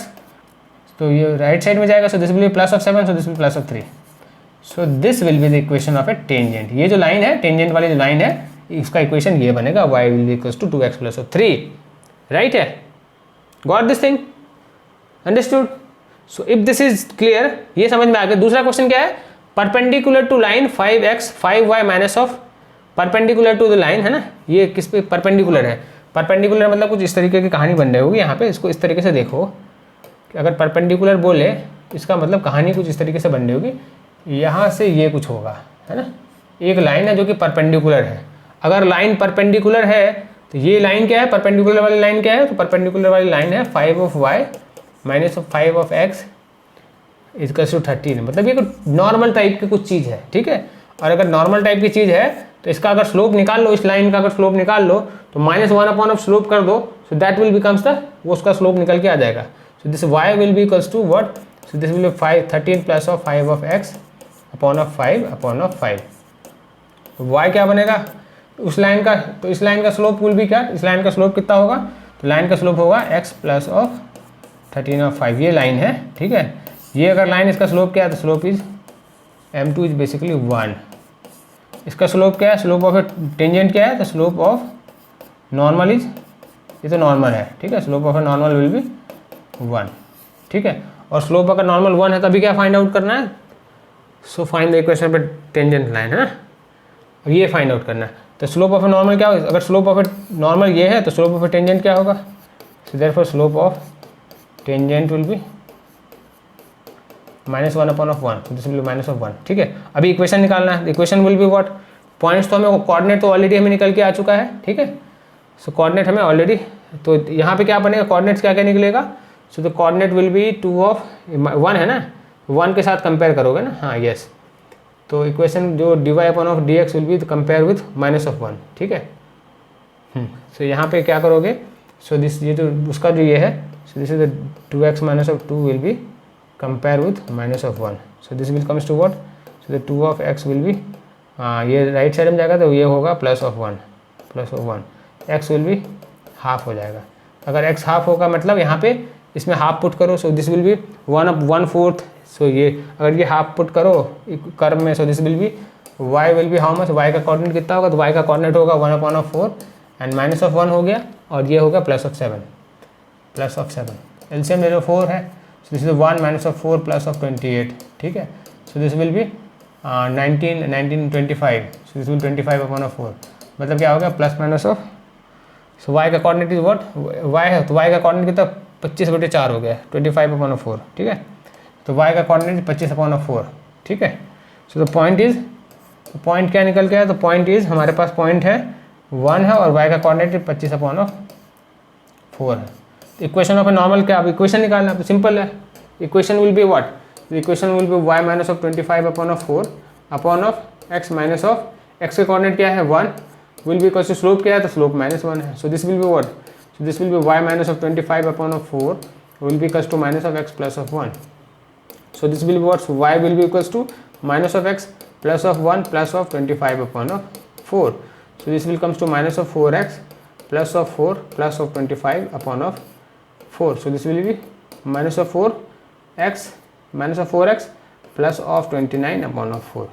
तो ये right side में जाएगा, so this will be plus of 7, so this will plus of 3। So this will be the equation of a tangent. ये जो line है, tangent वाली जो line है, इसका इक्वेशन ये बनेगा, y will be equals to 2x plus of 3, right है। Got this thing, understood. So if this is clear, ये समझ में आ गया। दूसरा क्वेश्चन क्या है, perpendicular to line 5x 5y minus of, perpendicular to the line, है ना, ये किस पे परपेंडिकुलर है, परपेंडिकुलर मतलब कुछ इस तरीके की कहानी बन रही होगी यहाँ पे। इसको इस तरीके से देखो कि अगर परपेंडिकुलर बोले, इसका मतलब कहानी कुछ इस तरीके से बन रही होगी, यहाँ से ये कुछ होगा, है ना। एक लाइन है जो कि परपेंडिकुलर है, अगर लाइन परपेंडिकुलर है तो ये लाइन क्या है, परपेंडिकुलर वाली लाइन क्या है, तो परपेंडिकुलर वाली लाइन है 5 of y minus of 5 of x equals to 13, मतलब ये नॉर्मल टाइप की कुछ चीज़ है, ठीक है। और अगर नॉर्मल टाइप की चीज़ है तो इसका अगर स्लोप निकाल लो, इस लाइन का अगर स्लोप निकाल लो, तो -1 अपॉन ऑफ स्लोप कर दो, so that will becomes the, वो उसका स्लोप निकल के आ जाएगा। So this y will be equals to what, so this will be 13 plus of 5 of x upon of 5 upon of 5। तो y क्या बनेगा उस लाइन का, तो इस लाइन का स्लोप विल भी क्या, इस लाइन का स्लोप कितना होगा, तो लाइन का स्लोप होगा x प्लस ऑफ 13 ऑफ 5, ये लाइन है, ठीक है। ये अगर लाइन इसका स्लोप क्या है, तो slope is m2 is basically 1। इसका स्लोप क्या है, स्लोप ऑफ ए टेंजेंट क्या है, तो स्लोप ऑफ नॉर्मल इज, ये तो नॉर्मल है, ठीक है, slope of a normal will be 1, ठीक है। और स्लोप अगर नॉर्मल 1 है तभी क्या फाइंड आउट करना है, सो फाइंड द इक्वेशन पे टेंजेंट लाइन, है ना, और ये फाइंड आउट करना है। तो स्लोप ऑफ ए नॉर्मल क्या होगा, अगर स्लोप ऑफ ए नॉर्मल ये है तो स्लोप ऑफ ए टेंजेंट क्या होगा, so therefore slope of tangent will be -1 upon of 1, this will be minus of 1, ठीक है। अभी इक्वेशन निकालना है, equation will be what, points तो हमें, कोऑर्डिनेट तो ऑलरेडी हमें निकल के आ चुका है, ठीक है। सो कोऑर्डिनेट हमें ऑलरेडी, तो यहाँ पे क्या बनेगा, कोऑर्डिनेट्स क्या क्या निकलेगा, so the coordinate will be 2 of 1 है ना, 1 के साथ कंपेयर करोगे ना, हाँ यस। तो इक्वेशन जो dy upon of dx will be compare with -1, ठीक है। सो यहाँ पे क्या करोगे, सो दिस, ये तो उसका जो ये है, so this is 2x minus of 2 will be compare with -1, so this will comes to what, so the 2 of x will be, ये राइट साइड में जाएगा तो ये होगा plus of 1, plus of 1, x will be half हो जाएगा। अगर x half होगा मतलब यहाँ पे इसमें हाफ पुट करो, सो दिस विल बी 1/4। सो ये अगर ये हाफ पुट करो कर्व में, सो this will be y will be how much, y का कोऑर्डिनेट कितना होगा, तो y का कोऑर्डिनेट होगा 1/4 एंड -1 हो गया, और ये होगा +7 एलसीएम ले लो 4 है, सो दिस इज 1 -4 +28, ठीक है। So this will B 19 so this will 25/4, मतलब क्या हो गया plus minus of, so y का कोऑर्डिनेट इज व्हाट, y है, तो y का कोऑर्डिनेट कितना 25/4 हो गया 25/4, ठीक है। तो y का कोऑर्डिनेट 25/4, ठीक है। So the point is, point क्या निकल गया, तो पॉइंट इज हमारे पास पॉइंट है 1 है और y का कोऑर्डिनेट 25/4 है। इक्वेशन ऑफ ए नॉर्मल क्या, अब इक्वेशन निकालना तो सिंपल है, equation will be what, equation will be y minus of 25/4 upon of x minus of x के कोऑर्डिनेट क्या है 1, will be equal to slope क्या है, तो स्लोप -1 है। So this will be what, so this will be y minus of 25/4 will be equal to minus of x plus of 1। So this will be what, so y will be equals to minus of x plus of 1 plus of 25/4. So this will comes to minus of 4x plus of 4 plus of 25/4. So this will be minus of 4x plus of 29/4.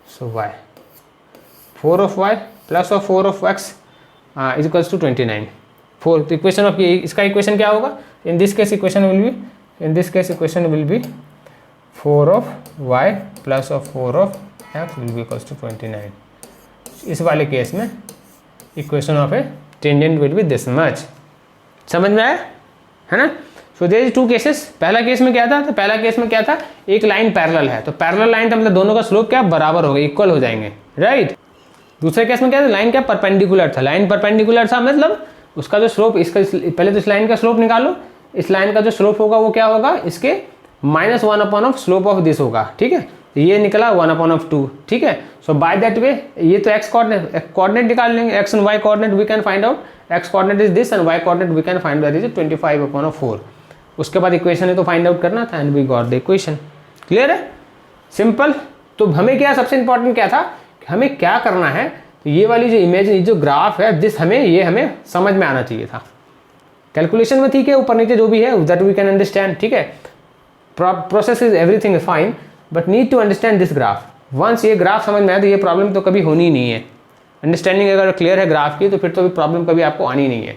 So y 4 of y plus of 4 of x is equals to 29. 4 तो equation of ये, इसका equation क्या होगा, इन this case equation will B, in this case equation will be 4 of y plus of 4 of x will be equals to 29. इस वाले case में equation of a tangent will B this much, समझ में आया है ना। सो देयर इज 2 केसेस, पहला case में क्या था, तो पहला केस में क्या था, एक लाइन पैरेलल है, तो पैरेलल लाइन का मतलब दोनों का स्लोप क्या बराबर होगा, इक्वल हो जाएंगे, राइट। दूसरे केस में क्या था, लाइन क्या परपेंडिकुलर था, लाइन परपेंडिकुलर था मतलब उसका जो स्लोप, इसका पहले तो इस लाइन का स्लोप निकालो, इस लाइन का जो स्लोप होगा वो क्या होगा, इसके -1 upon of slope of this होगा, ठीक है। ये निकला 1/2, ठीक है। सो बाय दैट वे ये तो x कोऑर्डिनेट निकाल लेंगे, x and y coordinate we can find out, x coordinate is this and y coordinate we can find that is 25/4। उसके बाद इक्वेशन है तो फाइंड आउट करना था and we got the equation, clear है, simple. तो हमें क्या सबसे इंपॉर्टेंट क्या था, हमें क्या करना है, तो ये वाली जो इमेज, जो ग्राफ है दिस, हमें समझ में आना चाहिए था। कैलकुलेशन में ठीक है, ऊपर नीचे जो भी है दैट वी कैन अंडरस्टैंड, ठीक है। Process is everything is fine but need to understand this graph. Once ये ग्राफ समझ में आया तो ये प्रॉब्लम तो कभी होनी ही नहीं है। अंडरस्टैंडिंग अगर क्लियर है ग्राफ की तो फिर तो भी प्रॉब्लम कभी आपको आनी नहीं है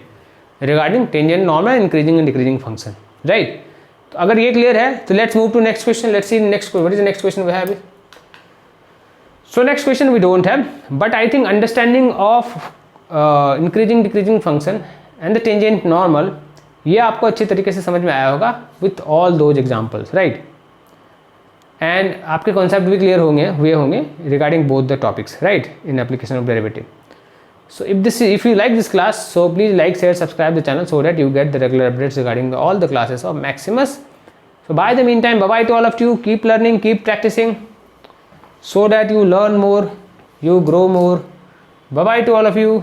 regarding tangent normal increasing and decreasing function, right. तो अगर ये क्लियर है तो let's move to next question, let's see next, what is the next question we have. So next question we don't have, but I think understanding of increasing decreasing function and the tangent normal ये आपको अच्छे तरीके से समझ में आया होगा with all those examples, right? And आपके कॉन्सेप्ट भी क्लियर हुए होंगे regarding both the topics, right? In application of derivative. So if you like this class, so please like, share, subscribe the channel so that you get the regular updates regarding all the classes of Maximus. So by the meantime, bye bye to all of you. Keep learning, keep practicing, so that you learn more, you grow more. Bye bye to all of you.